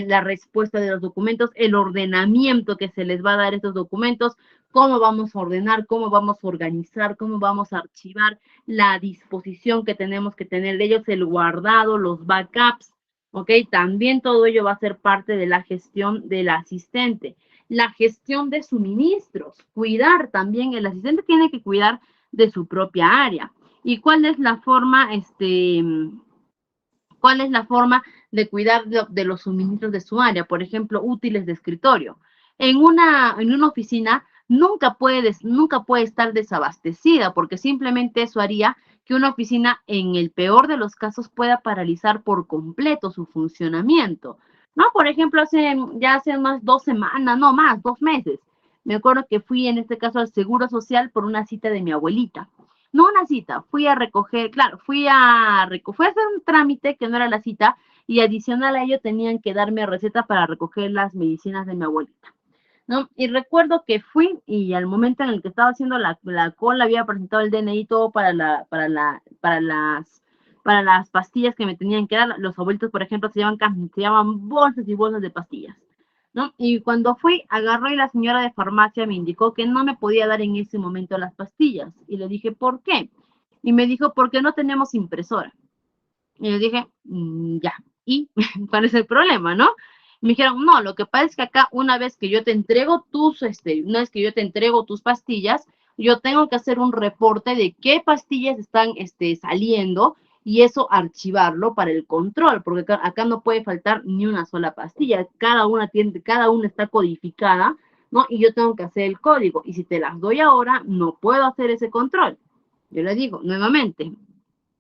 la respuesta de los documentos, el ordenamiento que se les va a dar a estos documentos, cómo vamos a ordenar, cómo vamos a organizar, cómo vamos a archivar, la disposición que tenemos que tener de ellos, el guardado, los backups, ¿ok? También todo ello va a ser parte de la gestión del asistente. La gestión de suministros, cuidar también, el asistente tiene que cuidar de su propia área. ¿Y cuál es la forma, cuál es la forma de cuidar de los suministros de su área? Por ejemplo, útiles de escritorio. En una oficina nunca puede estar desabastecida, porque simplemente eso haría que una oficina, en el peor de los casos, pueda paralizar por completo su funcionamiento. ¿No? Por ejemplo, ya hace más 2 semanas, no más, 2 meses, me acuerdo que fui en este caso al Seguro Social por una cita de mi abuelita. No una cita, fui a recoger, claro, fui a hacer un trámite que no era la cita, y adicional a ello tenían que darme receta para recoger las medicinas de mi abuelita, ¿no? Y recuerdo que fui y al momento en el que estaba haciendo la cola había presentado el DNI todo para las pastillas que me tenían que dar. Los abuelitos, por ejemplo, se llaman bolsas y bolsas de pastillas, ¿no? Y cuando fui, agarró y la señora de farmacia me indicó que no me podía dar en ese momento las pastillas. Y le dije, ¿por qué? Y me dijo, porque no tenemos impresora. Y yo dije, ya, ¿y cuál es el problema, no? Y me dijeron, no, lo que pasa es que acá una vez que yo te entrego tus pastillas, yo tengo que hacer un reporte de qué pastillas están saliendo, y eso archivarlo para el control, porque acá no puede faltar ni una sola pastilla, cada una está codificada, ¿no? Y yo tengo que hacer el código, y si te las doy ahora, no puedo hacer ese control. Yo le digo, nuevamente,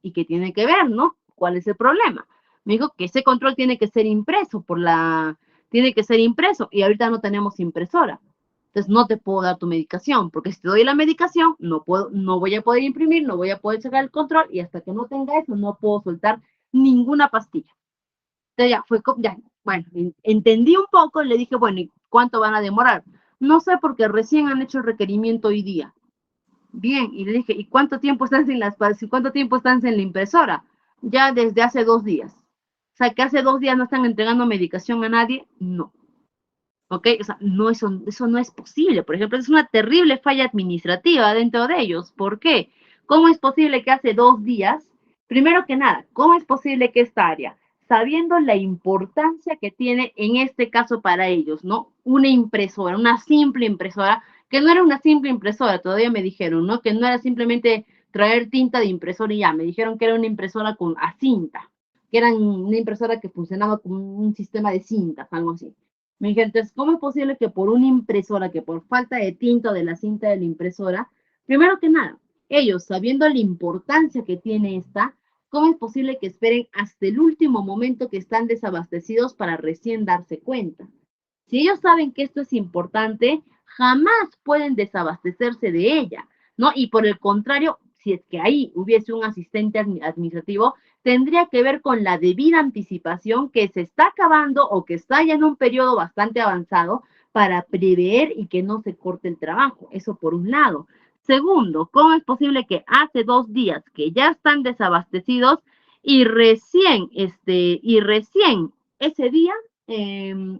¿y qué tiene que ver, no? ¿Cuál es el problema? Me dijo que ese control tiene que ser impreso y ahorita no tenemos impresora. Entonces no te puedo dar tu medicación, porque si te doy la medicación, no voy a poder imprimir, no voy a poder sacar el control, y hasta que no tenga eso, no puedo soltar ninguna pastilla. Entonces bueno, entendí un poco y le dije, bueno, ¿y cuánto van a demorar? No sé, porque recién han hecho el requerimiento hoy día. Bien, y le dije, ¿y cuánto tiempo están en la impresora? Ya desde hace 2 días. O sea, que hace 2 días no están entregando medicación a nadie, no. ¿Ok? O sea, no, eso no es posible. Por ejemplo, es una terrible falla administrativa dentro de ellos. ¿Por qué? ¿Cómo es posible que hace 2 días, primero que nada, cómo es posible que esta área, sabiendo la importancia que tiene en este caso para ellos, ¿no? Una impresora, una simple impresora, que no era una simple impresora, todavía me dijeron, ¿no? Que no era simplemente traer tinta de impresora y ya, me dijeron que era una impresora a cinta, que era una impresora que funcionaba como un sistema de cintas, algo así. Me dijeron, entonces, ¿cómo es posible que por una impresora, que por falta de tinta de la cinta de la impresora, primero que nada, ellos, sabiendo la importancia que tiene esta, ¿cómo es posible que esperen hasta el último momento que están desabastecidos para recién darse cuenta? Si ellos saben que esto es importante, jamás pueden desabastecerse de ella, ¿no? Y por el contrario, si es que ahí hubiese un asistente administrativo, tendría que ver con la debida anticipación, que se está acabando o que está ya en un periodo bastante avanzado, para prever y que no se corte el trabajo. Eso por un lado. Segundo, ¿cómo es posible que hace 2 días que ya están desabastecidos y recién ese día, eh,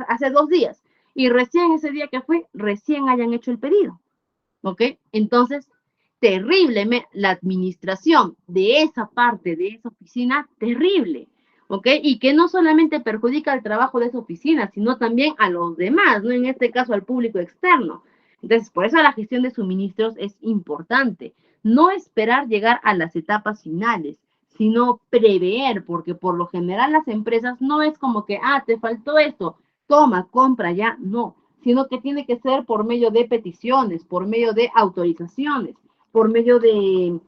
hace 2 días, y recién ese día que fue, recién hayan hecho el pedido? ¿Ok? Entonces, terrible la administración de esa parte, de esa oficina, terrible. ¿Ok? Y que no solamente perjudica el trabajo de esa oficina, sino también a los demás, ¿no? En este caso al público externo. Entonces, por eso la gestión de suministros es importante. No esperar llegar a las etapas finales, sino prever, porque por lo general las empresas no es como que, te faltó esto, toma, compra ya, no, sino que tiene que ser por medio de peticiones, por medio de autorizaciones, por medio de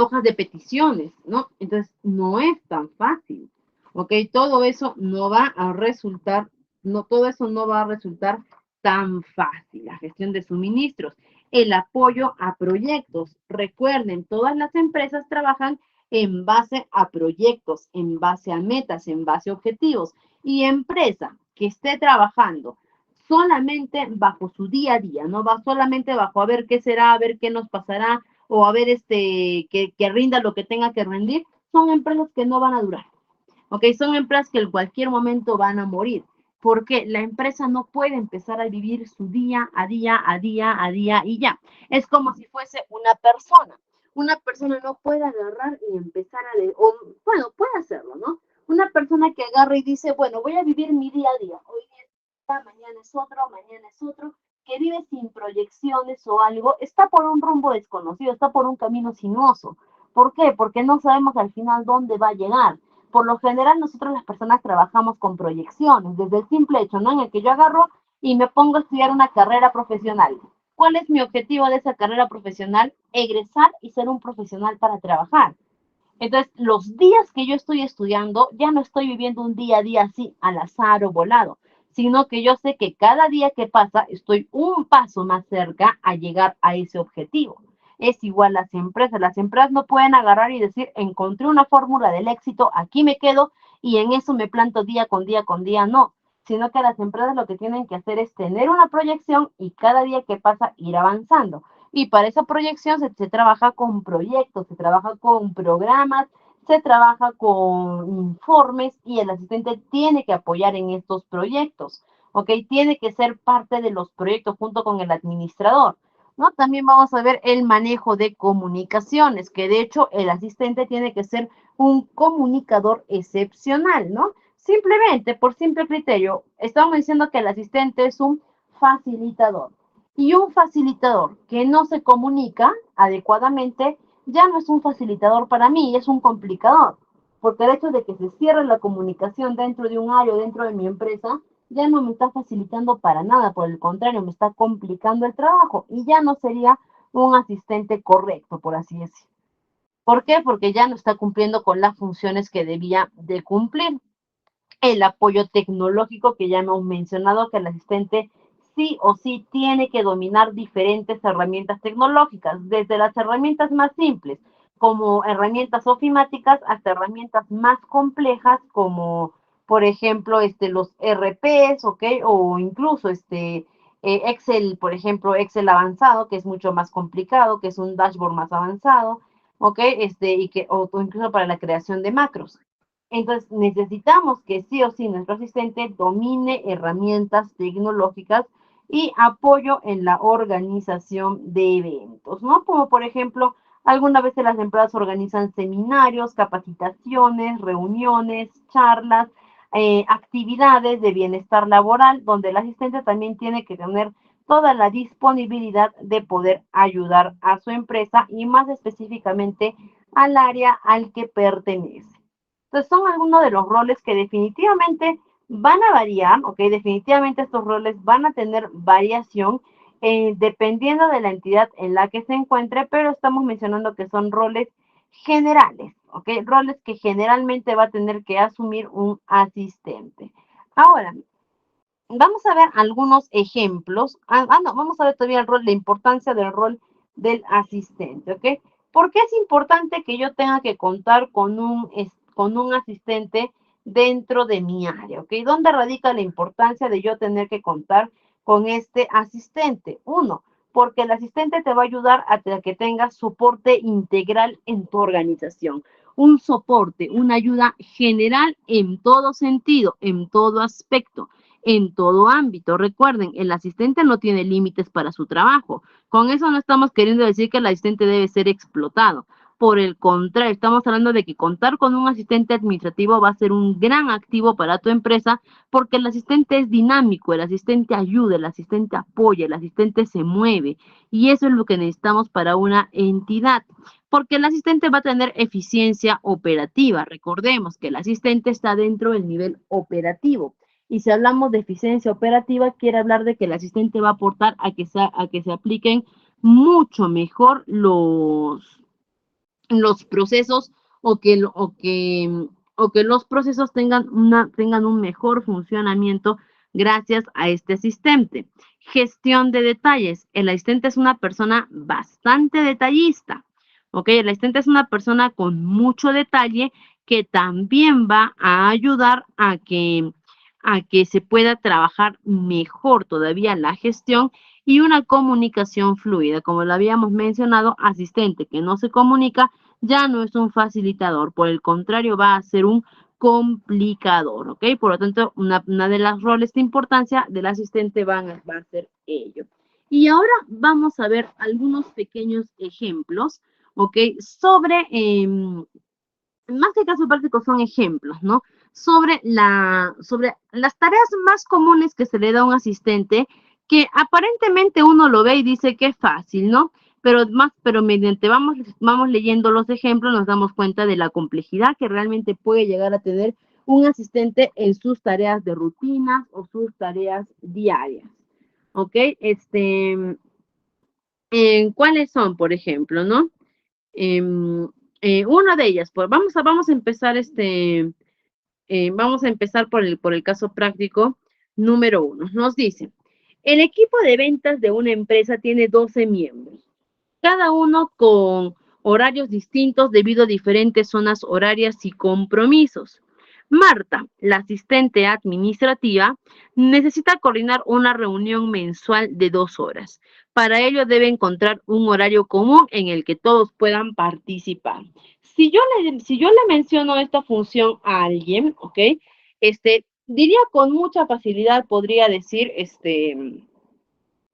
hojas de peticiones, ¿no? Entonces, no es tan fácil, ¿ok? Todo eso no va a resultar tan fácil. La gestión de suministros, el apoyo a proyectos. Recuerden, todas las empresas trabajan en base a proyectos, en base a metas, en base a objetivos. Y empresa que esté trabajando solamente bajo su día a día, no va solamente bajo a ver qué será, a ver qué nos pasará, o a ver que rinda lo que tenga que rendir, son empresas que no van a durar. ¿Ok? Son empresas que en cualquier momento van a morir, porque la empresa no puede empezar a vivir su día a día, a día, a día y ya. Es como si fuese una persona. Una persona no puede agarrar y empezar bueno, puede hacerlo, ¿no? Una persona que agarra y dice, bueno, voy a vivir mi día a día. Hoy día es mañana es otro, que vive sin proyecciones o algo, está por un rumbo desconocido, está por un camino sinuoso. ¿Por qué? Porque no sabemos al final dónde va a llegar. Por lo general, nosotros las personas trabajamos con proyecciones, desde el simple hecho, ¿no? En el que yo agarro y me pongo a estudiar una carrera profesional. ¿Cuál es mi objetivo de esa carrera profesional? Egresar y ser un profesional para trabajar. Entonces, los días que yo estoy estudiando, ya no estoy viviendo un día a día así al azar o volado, sino que yo sé que cada día que pasa estoy un paso más cerca a llegar a ese objetivo. Es igual las empresas no pueden agarrar y decir, encontré una fórmula del éxito, aquí me quedo y en eso me planto día con día, no, sino que las empresas lo que tienen que hacer es tener una proyección y cada día que pasa ir avanzando. Y para esa proyección se trabaja con proyectos, se trabaja con programas, se trabaja con informes y el asistente tiene que apoyar en estos proyectos, ¿ok? Tiene que ser parte de los proyectos junto con el administrador, ¿no? También vamos a ver el manejo de comunicaciones, que de hecho el asistente tiene que ser un comunicador excepcional, ¿no? Simplemente, por simple criterio, estamos diciendo que el asistente es un facilitador. Y un facilitador que no se comunica adecuadamente ya no es un facilitador para mí, es un complicador. Porque el hecho de que se cierre la comunicación dentro de un área o dentro de mi empresa ya no me está facilitando para nada, por el contrario, me está complicando el trabajo y ya no sería un asistente correcto, por así decirlo. ¿Por qué? Porque ya no está cumpliendo con las funciones que debía de cumplir. El apoyo tecnológico, que ya hemos mencionado, que el asistente sí o sí tiene que dominar diferentes herramientas tecnológicas, desde las herramientas más simples, como herramientas ofimáticas, hasta herramientas más complejas, como por ejemplo los RPs, ¿ok? O incluso Excel, por ejemplo, Excel avanzado, que es mucho más complicado, que es un dashboard más avanzado, ¿ok? O incluso para la creación de macros. Entonces, necesitamos que sí o sí nuestro asistente domine herramientas tecnológicas y apoyo en la organización de eventos, ¿no? Como por ejemplo, algunas veces las empresas organizan seminarios, capacitaciones, reuniones, charlas, actividades de bienestar laboral, donde el asistente también tiene que tener toda la disponibilidad de poder ayudar a su empresa y más específicamente al área al que pertenece. Entonces son algunos de los roles que definitivamente van a variar, ¿ok? Definitivamente estos roles van a tener variación dependiendo de la entidad en la que se encuentre, pero estamos mencionando que son roles generales, ¿ok? Roles que generalmente va a tener que asumir un asistente. Ahora, vamos a ver algunos ejemplos. No, vamos a ver todavía la importancia del rol del asistente, ¿ok? ¿Por qué es importante que yo tenga que contar con un asistente dentro de mi área, ¿ok? ¿Dónde radica la importancia de yo tener que contar con este asistente? Uno, porque el asistente te va a ayudar a que tengas soporte integral en tu organización. Un soporte, una ayuda general en todo sentido, en todo aspecto, en todo ámbito. Recuerden, el asistente no tiene límites para su trabajo. Con eso no estamos queriendo decir que el asistente debe ser explotado. Por el contrario, estamos hablando de que contar con un asistente administrativo va a ser un gran activo para tu empresa porque el asistente es dinámico, el asistente ayuda, el asistente apoya, el asistente se mueve y eso es lo que necesitamos para una entidad. Porque el asistente va a tener eficiencia operativa. Recordemos que el asistente está dentro del nivel operativo. Y si hablamos de eficiencia operativa, quiere hablar de que el asistente va a aportar a que se apliquen mucho mejor los procesos o que los procesos tengan un mejor funcionamiento gracias a este asistente. Gestión de detalles. El asistente es una persona bastante detallista. ¿ok? El asistente es una persona con mucho detalle que también va a ayudar a que se pueda trabajar mejor todavía la gestión y una comunicación fluida. Como lo habíamos mencionado, asistente que no se comunica ya no es un facilitador, por el contrario, va a ser un complicador, ¿ok? Por lo tanto, una de las roles de importancia del asistente va a ser ello. Y ahora vamos a ver algunos pequeños ejemplos, ¿ok? Sobre, más que casos prácticos son ejemplos, ¿no? Sobre las tareas más comunes que se le da a un asistente, que aparentemente uno lo ve y dice que es fácil, ¿no? Pero mediante vamos leyendo los ejemplos, nos damos cuenta de la complejidad que realmente puede llegar a tener un asistente en sus tareas de rutinas o sus tareas diarias. ¿Ok? ¿Cuáles son, por ejemplo, no? Una de ellas, pues vamos a empezar vamos a empezar por el caso práctico número 1. Nos dice, el equipo de ventas de una empresa tiene 12 miembros, cada uno con horarios distintos debido a diferentes zonas horarias y compromisos. Marta, la asistente administrativa, necesita coordinar una reunión mensual de 2 horas. Para ello debe encontrar un horario común en el que todos puedan participar. Si yo le menciono esta función a alguien, ¿ok? Diría con mucha facilidad, podría decir,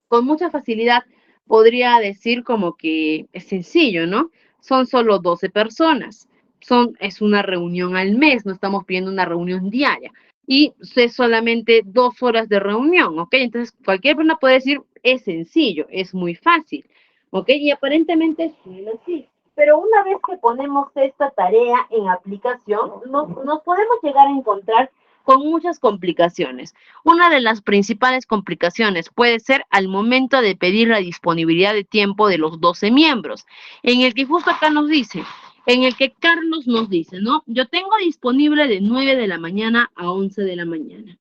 con mucha facilidad podría decir como que es sencillo, ¿no? Son solo 12 personas. Es una reunión al mes, no estamos pidiendo una reunión diaria. Y es solamente 2 horas de reunión, ¿ok? Entonces, cualquier persona puede decir, es sencillo, es muy fácil, ¿ok? Y aparentemente sí, así. Pero una vez que ponemos esta tarea en aplicación, nos podemos llegar a encontrar con muchas complicaciones. Una de las principales complicaciones puede ser al momento de pedir la disponibilidad de tiempo de los 12 miembros, en el que justo acá nos dice, en el que Carlos nos dice, ¿no? Yo tengo disponible de 9 de la mañana a 11 de la mañana.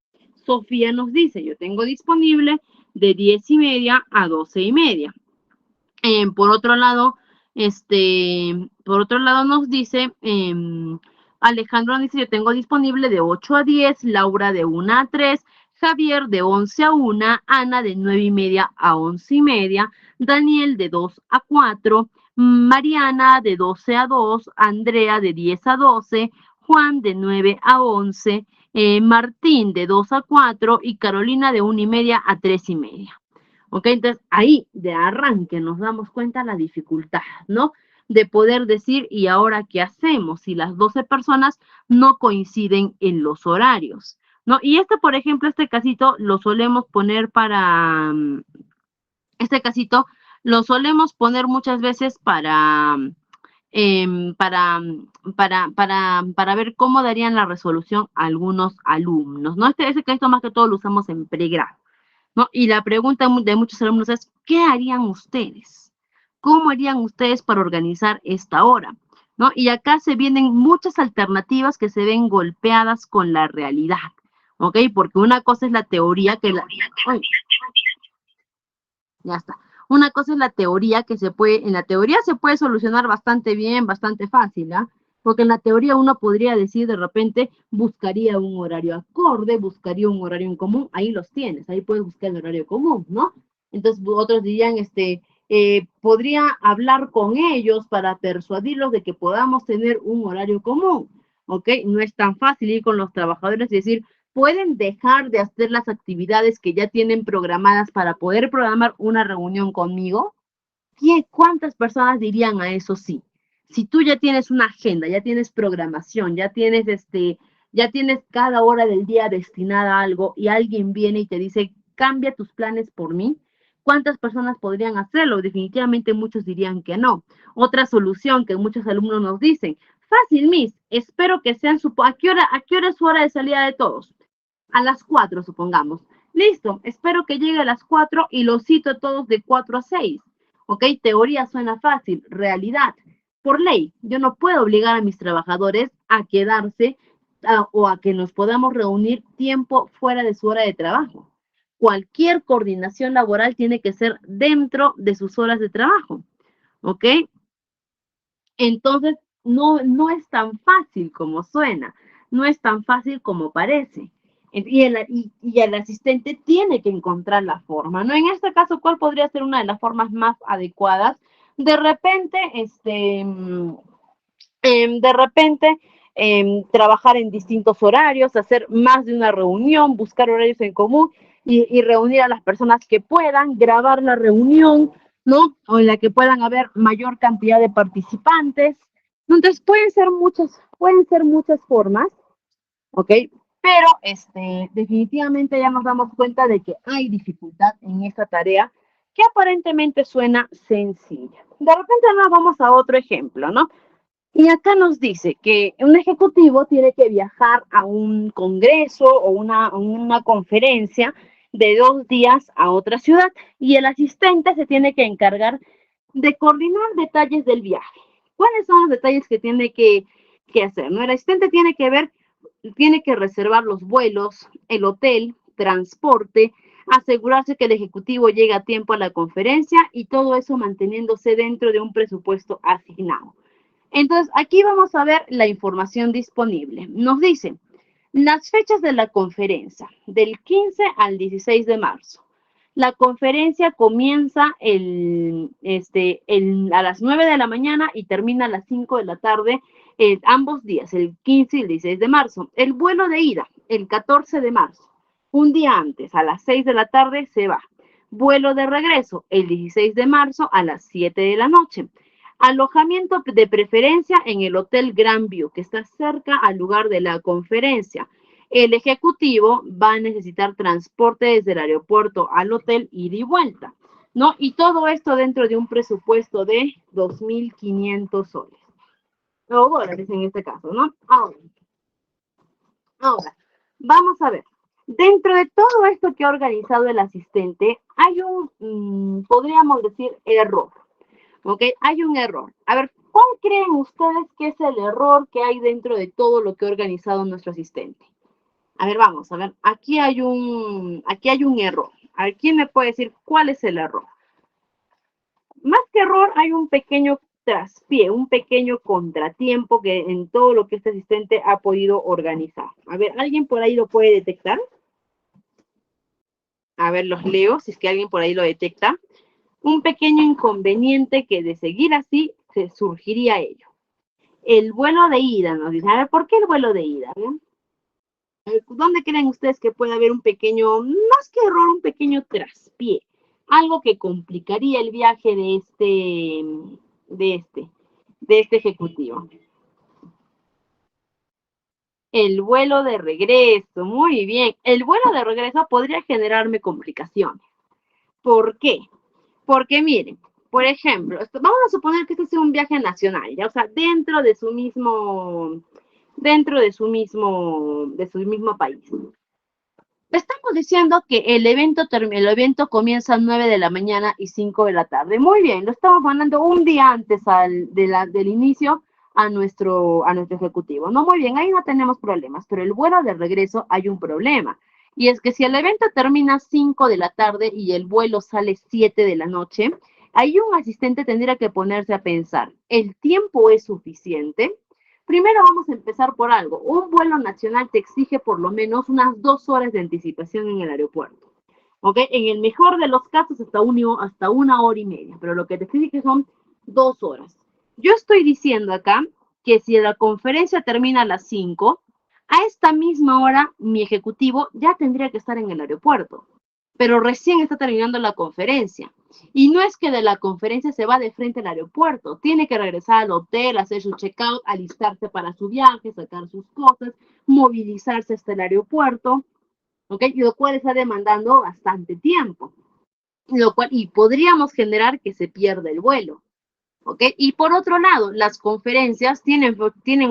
Sofía nos dice, yo tengo disponible de 10:30 a 12:30. Por otro lado, nos dice, Alejandro dice, yo tengo disponible de 8 a 10, Laura de 1 a 3, Javier de 11 a 1, Ana de 9:30 a 11:30, Daniel de 2 a 4, Mariana de 12 a 2, Andrea de 10 a 12, Juan de 9 a 11, Martín de 2 a 4 y Carolina de 1:30 a 3:30. ¿Ok? Entonces, ahí de arranque nos damos cuenta la dificultad, ¿no? De poder decir, ¿y ahora qué hacemos si las 12 personas no coinciden en los horarios? ¿No? Y por ejemplo, este casito lo solemos poner este casito lo solemos poner muchas veces em, para, para ver cómo darían la resolución a algunos alumnos, ¿no? Ese casito más que todo lo usamos en pregrado, ¿no? Y la pregunta de muchos alumnos es, ¿qué harían ustedes? ¿Cómo harían ustedes para organizar esta hora? ¿No? Y acá se vienen muchas alternativas que se ven golpeadas con la realidad, ¿ok? Porque una cosa es la teoría ¡ay! Ya está. Una cosa es la teoría en la teoría se puede solucionar bastante bien, bastante fácil, ¿ah? Porque en la teoría uno podría decir de repente, buscaría un horario acorde, buscaría un horario en común, ahí los tienes, ahí puedes buscar el horario común, ¿no? Entonces otros dirían, podría hablar con ellos para persuadirlos de que podamos tener un horario común, ¿ok? No es tan fácil ir con los trabajadores y decir, pueden dejar de hacer las actividades que ya tienen programadas para poder programar una reunión conmigo. ¿Cuántas personas dirían a eso sí? Si tú ya tienes una agenda, ya tienes programación, ya tienes cada hora del día destinada a algo y alguien viene y te dice, cambia tus planes por mí, ¿cuántas personas podrían hacerlo? Definitivamente muchos dirían que no. Otra solución que muchos alumnos nos dicen, fácil, Miss, espero que sean ¿a qué hora es su hora de salida de todos? A las 4, supongamos. Listo, espero que llegue a las 4 y los cito a todos de 4 a 6. ¿Ok? Teoría suena fácil, realidad. Por ley, yo no puedo obligar a mis trabajadores a quedarse o a que nos podamos reunir tiempo fuera de su hora de trabajo. Cualquier coordinación laboral tiene que ser dentro de sus horas de trabajo. ¿Ok? Entonces, no es tan fácil como suena, no es tan fácil como parece. Y el asistente tiene que encontrar la forma, ¿no? En este caso, ¿cuál podría ser una de las formas más adecuadas? De repente, de repente, trabajar en distintos horarios, hacer más de una reunión, buscar horarios en común y reunir a las personas que puedan, grabar la reunión, ¿no? O en la que puedan haber mayor cantidad de participantes. Entonces, pueden ser muchas formas, ¿ok? Pero definitivamente ya nos damos cuenta de que hay dificultad en esta tarea que aparentemente suena sencilla. De repente nos vamos a otro ejemplo, ¿no? Y acá nos dice que un ejecutivo tiene que viajar a un congreso o una conferencia de 2 días a otra ciudad y el asistente se tiene que encargar de coordinar detalles del viaje. ¿Cuáles son los detalles que tiene que hacer? ¿No? El asistente tiene que reservar los vuelos, el hotel, transporte, asegurarse que el ejecutivo llegue a tiempo a la conferencia y todo eso manteniéndose dentro de un presupuesto asignado. Entonces, aquí vamos a ver la información disponible. Nos dice las fechas de la conferencia, del 15 al 16 de marzo. La conferencia comienza a las 9 de la mañana y termina a las 5 de la tarde, ambos días, el 15 y el 16 de marzo. El vuelo de ida, el 14 de marzo. Un día antes, a las 6 de la tarde, se va. Vuelo de regreso, el 16 de marzo a las 7 de la noche. Alojamiento de preferencia en el Hotel Grand View, que está cerca al lugar de la conferencia. El ejecutivo va a necesitar transporte desde el aeropuerto al hotel, ida y vuelta, ¿no? Y todo esto dentro de un presupuesto de 2.500 soles, o dólares en este caso, ¿no? Ahora, vamos a ver. Dentro de todo esto que ha organizado el asistente, hay podríamos decir, error. ¿Ok? Hay un error. A ver, ¿cuál creen ustedes que es el error que hay dentro de todo lo que ha organizado nuestro asistente? A ver, vamos a ver. Aquí hay un error. A ver, ¿quién me puede decir cuál es el error? Más que error, hay un pequeño traspié, un pequeño contratiempo que en todo lo que este asistente ha podido organizar. A ver, ¿alguien por ahí lo puede detectar? A ver, los leo, si es que alguien por ahí lo detecta. Un pequeño inconveniente que de seguir así se surgiría ello. El vuelo de ida, nos dicen. A ver, ¿por qué el vuelo de ida? A ver, ¿dónde creen ustedes que puede haber un pequeño, más que error, un pequeño traspié? Algo que complicaría el viaje de este ejecutivo. El vuelo de regreso, muy bien. El vuelo de regreso podría generarme complicaciones. ¿Por qué? Porque miren, por ejemplo, vamos a suponer que este sea un viaje nacional, ¿ya? O sea, de su mismo país. Estamos diciendo que el evento comienza a 9 de la mañana y 5 de la tarde. Muy bien, lo estamos mandando un día antes del inicio a nuestro ejecutivo. No, muy bien, ahí no tenemos problemas, pero el vuelo de regreso hay un problema. Y es que si el evento termina a 5 de la tarde y el vuelo sale 7 de la noche, ahí un asistente tendría que ponerse a pensar, ¿el tiempo es suficiente? Primero vamos a empezar por algo. Un vuelo nacional te exige por lo menos unas 2 horas de anticipación en el aeropuerto. ¿Ok? En el mejor de los casos hasta 1 hora y media, pero lo que te exige son 2 horas. Yo estoy diciendo acá que si la conferencia termina a las 5, a esta misma hora mi ejecutivo ya tendría que estar en el aeropuerto, pero recién está terminando la conferencia. Y no es que de la conferencia se va de frente al aeropuerto, tiene que regresar al hotel, hacer su checkout, alistarse para su viaje, sacar sus cosas, movilizarse hasta el aeropuerto, ¿ok? Lo cual está demandando bastante tiempo, y podríamos generar que se pierda el vuelo, ¿ok? Y por otro lado, las conferencias tienen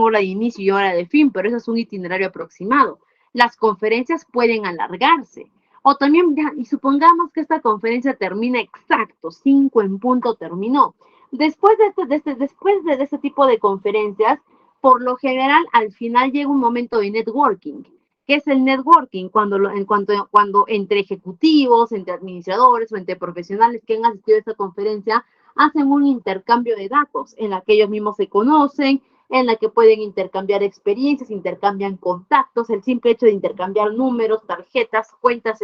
hora de inicio y hora de fin, pero eso es un itinerario aproximado. Las conferencias pueden alargarse. O también, y supongamos que esta conferencia termina exacto, 5 en punto terminó. Después de este tipo de conferencias, por lo general, al final llega un momento de networking. ¿Qué es el networking? Cuando entre ejecutivos, entre administradores o entre profesionales que han asistido a esta conferencia, hacen un intercambio de datos en la que ellos mismos se conocen, en la que pueden intercambiar experiencias, intercambian contactos, el simple hecho de intercambiar números, tarjetas, cuentas,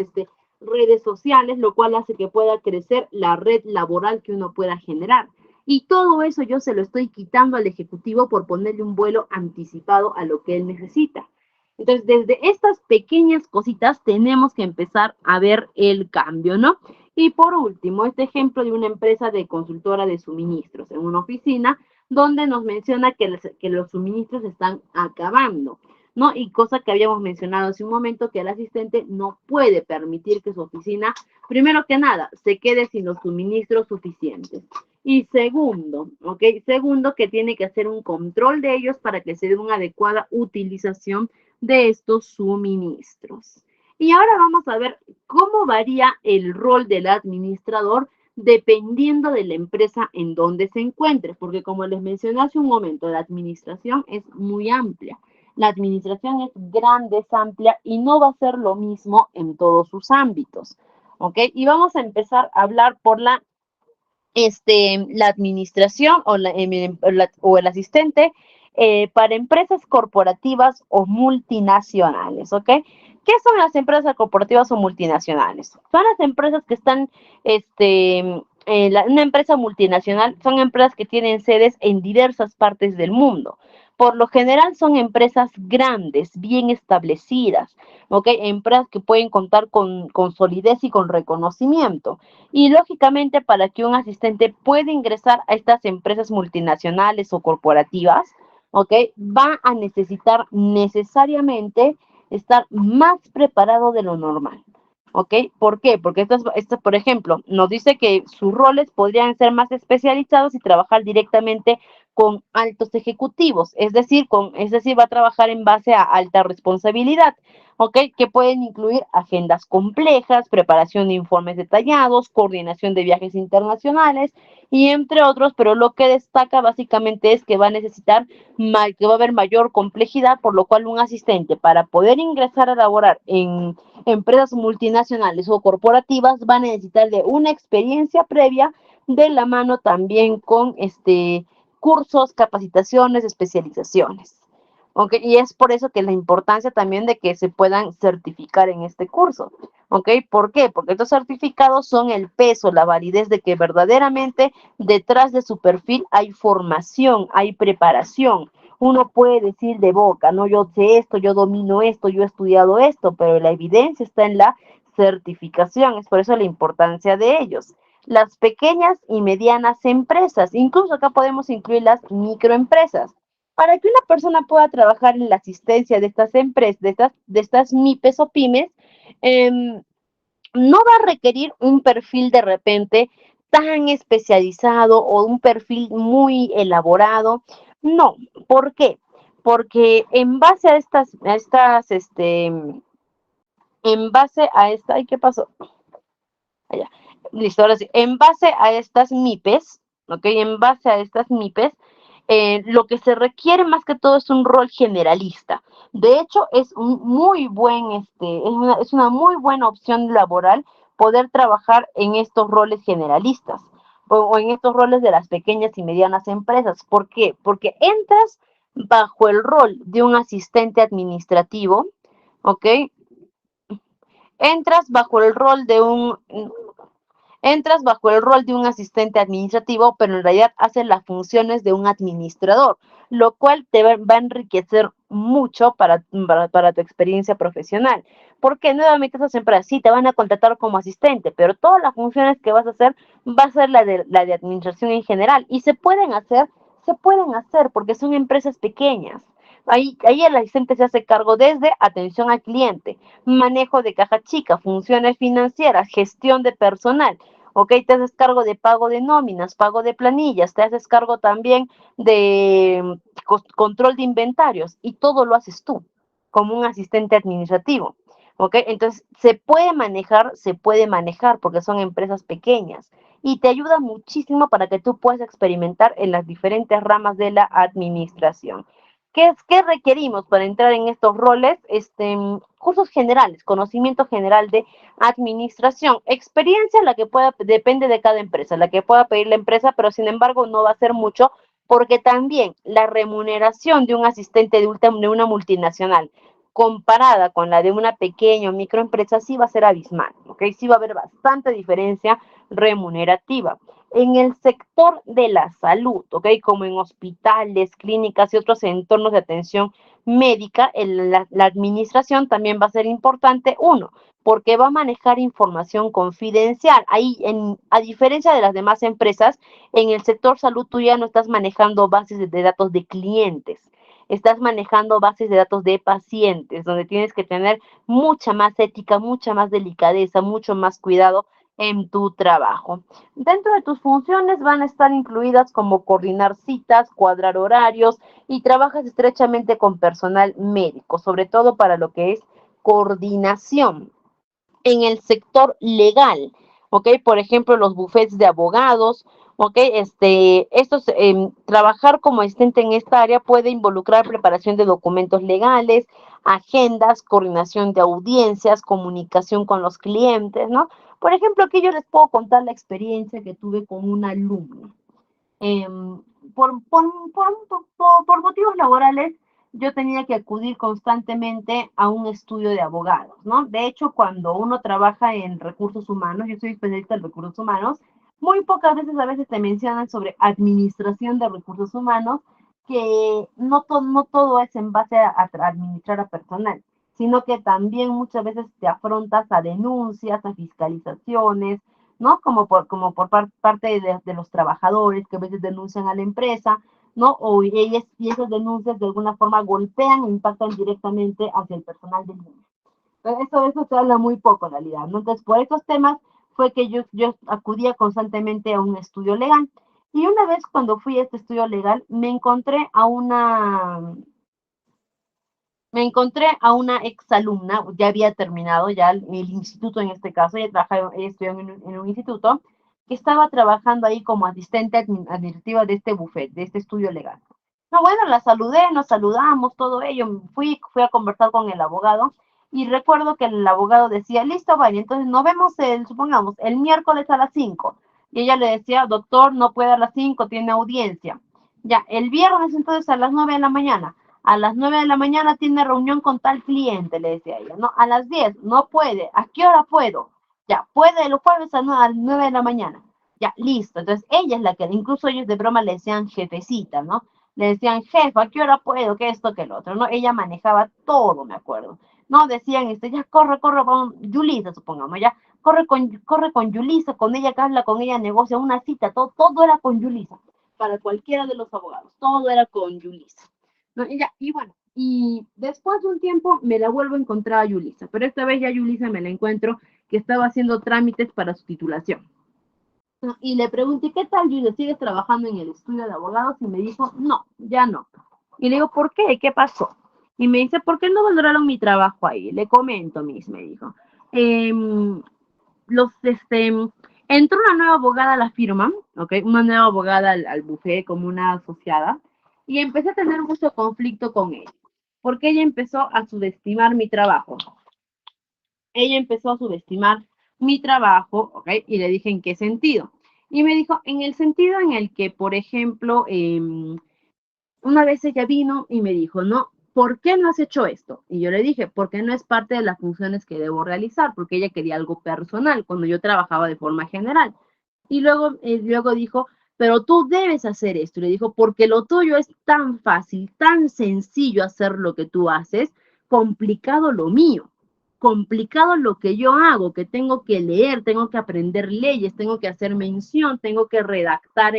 redes sociales, lo cual hace que pueda crecer la red laboral que uno pueda generar. Y todo eso yo se lo estoy quitando al ejecutivo por ponerle un vuelo anticipado a lo que él necesita. Entonces, desde estas pequeñas cositas tenemos que empezar a ver el cambio, ¿no? Y por último, este ejemplo de una empresa de consultora de suministros en una oficina donde nos menciona que los suministros están acabando, ¿no? Y cosa que habíamos mencionado hace un momento, que el asistente no puede permitir que su oficina, primero que nada, se quede sin los suministros suficientes. Y segundo, ¿ok? Segundo, que tiene que hacer un control de ellos para que se dé una adecuada utilización de estos suministros. Y ahora vamos a ver cómo varía el rol del administrador dependiendo de la empresa en donde se encuentre, porque como les mencioné hace un momento, la administración es muy amplia. La administración es grande, es amplia y no va a ser lo mismo en todos sus ámbitos. ¿Ok? Y vamos a empezar a hablar por la administración o el asistente para empresas corporativas o multinacionales, ¿ok? ¿Qué son las empresas corporativas o multinacionales? Son las empresas que están, una empresa multinacional son empresas que tienen sedes en diversas partes del mundo. Por lo general son empresas grandes, bien establecidas, ¿ok? Empresas que pueden contar con solidez y con reconocimiento. Y lógicamente para que un asistente pueda ingresar a estas empresas multinacionales o corporativas, ¿ok? Va a necesitar necesariamente estar más preparado de lo normal. ¿Ok? ¿Por qué? Porque esto, por ejemplo, nos dice que sus roles podrían ser más especializados y trabajar directamente con altos ejecutivos, es decir, va a trabajar en base a alta responsabilidad. ¿Ok? Que pueden incluir agendas complejas, preparación de informes detallados, coordinación de viajes internacionales y entre otros, pero lo que destaca básicamente es que va a necesitar, que va a haber mayor complejidad, por lo cual un asistente para poder ingresar a laborar en empresas multinacionales o corporativas va a necesitar de una experiencia previa de la mano también con cursos, capacitaciones, especializaciones. ¿Ok? Y es por eso que la importancia también de que se puedan certificar en este curso. ¿Ok? ¿Por qué? Porque estos certificados son el peso, la validez de que verdaderamente detrás de su perfil hay formación, hay preparación. Uno puede decir de boca, no, yo sé esto, yo domino esto, yo he estudiado esto, pero la evidencia está en la certificación. Es por eso la importancia de ellos. Las pequeñas y medianas empresas, incluso acá podemos incluir las microempresas. Para que una persona pueda trabajar en la asistencia de estas empresas, de estas MIPES o pymes, eh, no va a requerir un perfil de repente tan especializado o un perfil muy elaborado. No, ¿por qué? Porque en base a esta, ay, ¿qué pasó? Allá. Listo, ahora sí. En base a estas MIPES, ¿ok? En base a estas MIPES, lo que se requiere más que todo es un rol generalista. De hecho, es un muy buen, es una muy buena opción laboral poder trabajar en estos roles generalistas o en estos roles de las pequeñas y medianas empresas. ¿Por qué? Porque entras bajo el rol de un asistente administrativo, ¿ok? Entras bajo el rol de un Entras bajo el rol de un asistente administrativo, pero en realidad haces las funciones de un administrador, lo cual te va a enriquecer mucho para tu experiencia profesional. Porque nuevamente esas empresas sí te van a contratar como asistente, pero todas las funciones que vas a hacer va a ser la de administración en general. Y se pueden hacer porque son empresas pequeñas. Ahí el asistente se hace cargo desde atención al cliente, manejo de caja chica, funciones financieras, gestión de personal. ¿Ok? Te haces cargo de pago de nóminas, pago de planillas, te haces cargo también de control de inventarios y todo lo haces tú como un asistente administrativo. ¿Ok? Entonces, se puede manejar porque son empresas pequeñas y te ayuda muchísimo para que tú puedas experimentar en las diferentes ramas de la administración. ¿Qué requerimos para entrar en estos roles? Cursos generales, conocimiento general de administración, experiencia, la que pueda, depende de cada empresa, la que pueda pedir la empresa, pero sin embargo no va a ser mucho, porque también la remuneración de un asistente de una multinacional comparada con la de una pequeña o microempresa sí va a ser abismal, ¿ok? Sí va a haber bastante diferencia remunerativa. En el sector de la salud, ¿ok? Como en hospitales, clínicas y otros entornos de atención médica, la administración también va a ser importante, uno, porque va a manejar información confidencial. Ahí, a diferencia de las demás empresas, en el sector salud tú ya no estás manejando bases de datos de clientes, estás manejando bases de datos de pacientes, donde tienes que tener mucha más ética, mucha más delicadeza, mucho más cuidado en tu trabajo. Dentro de tus funciones van a estar incluidas como coordinar citas, cuadrar horarios y trabajas estrechamente con personal médico, sobre todo para lo que es coordinación en el sector legal, ¿ok? Por ejemplo, los bufetes de abogados, ¿ok? Trabajar como asistente en esta área puede involucrar preparación de documentos legales, agendas, coordinación de audiencias, comunicación con los clientes, ¿no? Por ejemplo, aquí yo les puedo contar la experiencia que tuve con una alumna. Eh, por motivos laborales, yo tenía que acudir constantemente a un estudio de abogados, ¿no? De hecho, cuando uno trabaja en recursos humanos, yo soy especialista en recursos humanos, muy pocas veces a veces te mencionan sobre administración de recursos humanos, que no todo es en base a administrar a personal, sino que también muchas veces te afrontas a denuncias, a fiscalizaciones, ¿no? Como por parte de los trabajadores que a veces denuncian a la empresa, ¿no? Y esas denuncias de alguna forma golpean e impactan directamente hacia el personal del INE. Eso se habla muy poco en realidad, ¿no? Entonces, por esos temas fue que yo acudía constantemente a un estudio legal. Y una vez cuando fui a este estudio legal, me encontré a una exalumna, ya había terminado ya el instituto en este caso, ella estudió en un instituto, que estaba trabajando ahí como asistente administrativa de este buffet, de este estudio legal. No, bueno, la saludé, nos saludamos, todo ello, fui a conversar con el abogado y recuerdo que el abogado decía, listo, vaya, entonces nos vemos supongamos, el miércoles a las 5. Y ella le decía, doctor, no puede a las 5, tiene audiencia. Ya, el viernes entonces a las 9 de la mañana. A las 9 de la mañana tiene reunión con tal cliente, le decía ella, ¿no? A las 10, no puede. ¿A qué hora puedo? Ya, puede los jueves a las 9 de la mañana. Ya, listo. Entonces, ella es la que, incluso ellos de broma le decían jefecita, ¿no? Le decían, jefa, ¿a qué hora puedo? Que esto, que el otro, ¿no? Ella manejaba todo, me acuerdo. No, decían, ya corre, con Yulisa, supongamos, ya, corre con Yulisa, con ella que habla, con ella negocia una cita, todo era con Yulisa, para cualquiera de los abogados, todo era con Yulisa. ¿No? Y bueno, y después de un tiempo me la vuelvo a encontrar a Yulisa, pero esta vez ya Yulisa me la encuentro que estaba haciendo trámites para su titulación. ¿No? Y le pregunté, ¿qué tal, Yulisa? ¿Sigues trabajando en el estudio de abogados? Y me dijo, no, ya no. Y le digo, ¿por qué? ¿Qué pasó? Y me dice, ¿por qué no valoraron mi trabajo ahí? Le comento, Miss, me dijo. Eh, los, este, Entró una nueva abogada a la firma, ¿ok? Una nueva abogada al buffet como una asociada, y empecé a tener mucho conflicto con ella, porque ella empezó a subestimar mi trabajo. Ella empezó a subestimar mi trabajo, ¿ok? Y le dije, ¿en qué sentido? Y me dijo, en el sentido en el que, por ejemplo, una vez ella vino y me dijo, no, ¿por qué no has hecho esto? Y yo le dije, porque no es parte de las funciones que debo realizar, porque ella quería algo personal cuando yo trabajaba de forma general. Y luego dijo, pero tú debes hacer esto. Y le dijo, porque lo tuyo es tan fácil, tan sencillo hacer lo que tú haces, complicado lo mío. Complicado lo que yo hago, que tengo que leer, tengo que aprender leyes, tengo que hacer mención, tengo que redactar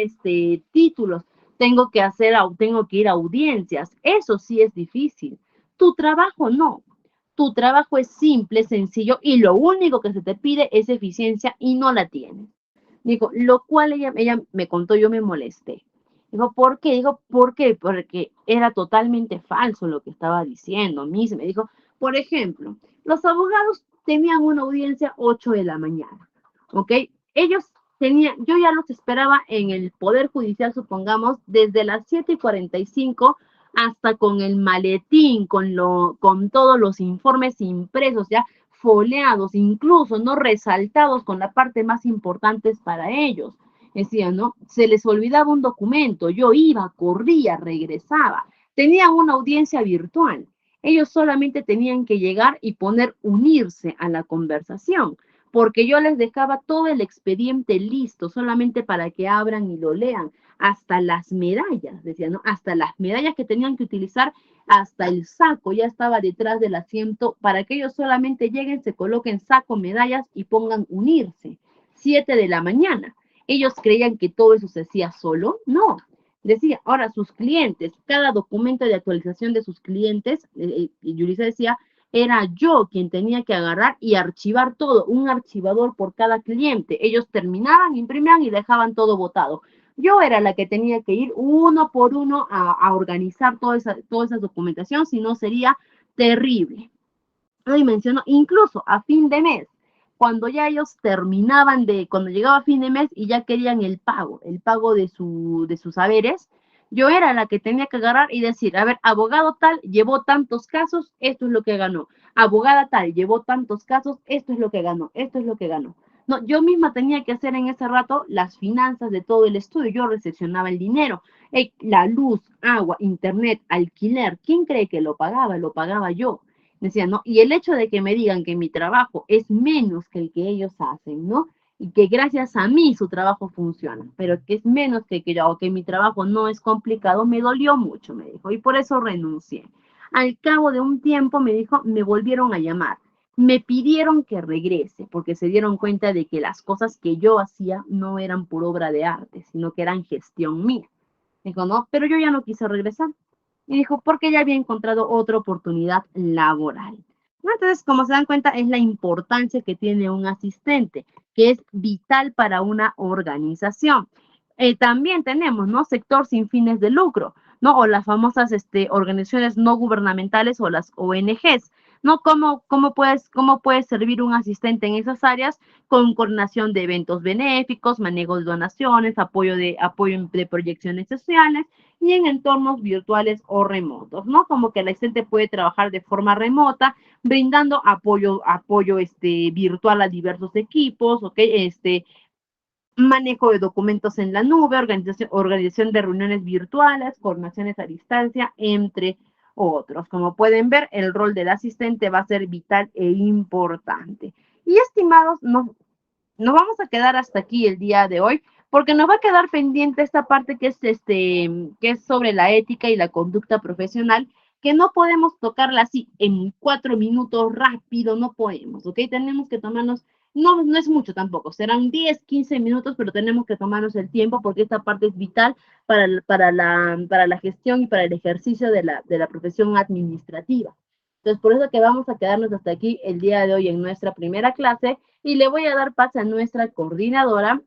títulos, tengo que ir a audiencias. Eso sí es difícil. Tu trabajo no. Tu trabajo es simple, sencillo y lo único que se te pide es eficiencia y no la tienes. Dijo, lo cual ella me contó, yo me molesté. Dijo, ¿por qué? Dijo, ¿por qué? Porque era totalmente falso lo que estaba diciendo. Me dijo, por ejemplo, los abogados tenían una audiencia 8 de la mañana, ¿ok? Ellos yo ya los esperaba en el Poder Judicial, supongamos, desde las 7:45 hasta con el maletín, con todos los informes impresos, ya foliados, incluso no resaltados con la parte más importante para ellos. Decían, ¿no? Se les olvidaba un documento, yo iba, corría, regresaba. Tenían una audiencia virtual. Ellos solamente tenían que llegar y poner unirse a la conversación, porque yo les dejaba todo el expediente listo, solamente para que abran y lo lean. Hasta las medallas, decían, ¿no? Hasta las medallas que tenían que utilizar, hasta el saco ya estaba detrás del asiento, para que ellos solamente lleguen, se coloquen saco, medallas y pongan unirse. 7 de la mañana. Ellos creían que todo eso se hacía solo. No. Decía, ahora sus clientes, cada documento de actualización de sus clientes, Yulisa decía, era yo quien tenía que agarrar y archivar todo, un archivador por cada cliente. Ellos terminaban, imprimían y dejaban todo botado. Yo era la que tenía que ir uno por uno a organizar toda esa documentación, si no sería terrible. Y menciono, incluso a fin de mes, cuando ya ellos terminaban cuando llegaba fin de mes y ya querían el pago de sus haberes, yo era la que tenía que agarrar y decir, a ver, abogado tal llevó tantos casos, esto es lo que ganó. Abogada tal llevó tantos casos, esto es lo que ganó, esto es lo que ganó. No, yo misma tenía que hacer en ese rato las finanzas de todo el estudio, yo recepcionaba el dinero, la luz, agua, internet, alquiler, ¿quién cree que lo pagaba? Lo pagaba yo. Decía, ¿no? Y el hecho de que me digan que mi trabajo es menos que el que ellos hacen, ¿no? Y que gracias a mí su trabajo funciona, pero que es menos que yo, o que mi trabajo no es complicado, me dolió mucho, me dijo, y por eso renuncié. Al cabo de un tiempo, me dijo, me volvieron a llamar. Me pidieron que regrese, porque se dieron cuenta de que las cosas que yo hacía no eran por obra de arte, sino que eran gestión mía. Dijo, no, pero yo ya no quise regresar. Y dijo, porque ya había encontrado otra oportunidad laboral. Entonces, como se dan cuenta, es la importancia que tiene un asistente, que es vital para una organización. También tenemos, ¿no? Sector sin fines de lucro, ¿no? O las famosas organizaciones no gubernamentales o las ONGs, ¿no? ¿Cómo puede servir un asistente en esas áreas? Con coordinación de eventos benéficos, manejo de donaciones, apoyo de proyecciones sociales, y en entornos virtuales o remotos, ¿no? Como que el asistente puede trabajar de forma remota, brindando apoyo virtual a diversos equipos, ¿ok? Manejo de documentos en la nube, organización de reuniones virtuales, coordinaciones a distancia, entre otros. Como pueden ver, el rol del asistente va a ser vital e importante. Y estimados, nos vamos a quedar hasta aquí el día de hoy, porque nos va a quedar pendiente esta parte que es sobre la ética y la conducta profesional, que no podemos tocarla así en 4 minutos rápido, no podemos, ¿ok? Tenemos que tomarnos, no es mucho tampoco, serán 10, 15 minutos, pero tenemos que tomarnos el tiempo porque esta parte es vital para la gestión y para el ejercicio de la profesión administrativa. Entonces, por eso que vamos a quedarnos hasta aquí el día de hoy en nuestra primera clase, y le voy a dar pase a nuestra coordinadora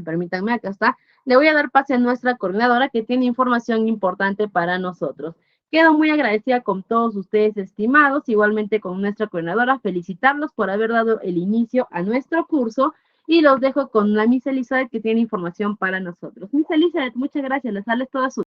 permítanme, acá está, le voy a dar pase a nuestra coordinadora que tiene información importante para nosotros. Quedo muy agradecida con todos ustedes, estimados, igualmente con nuestra coordinadora, felicitarlos por haber dado el inicio a nuestro curso, y los dejo con la Miss Elizabeth que tiene información para nosotros. Miss Elizabeth, muchas gracias, les sale toda su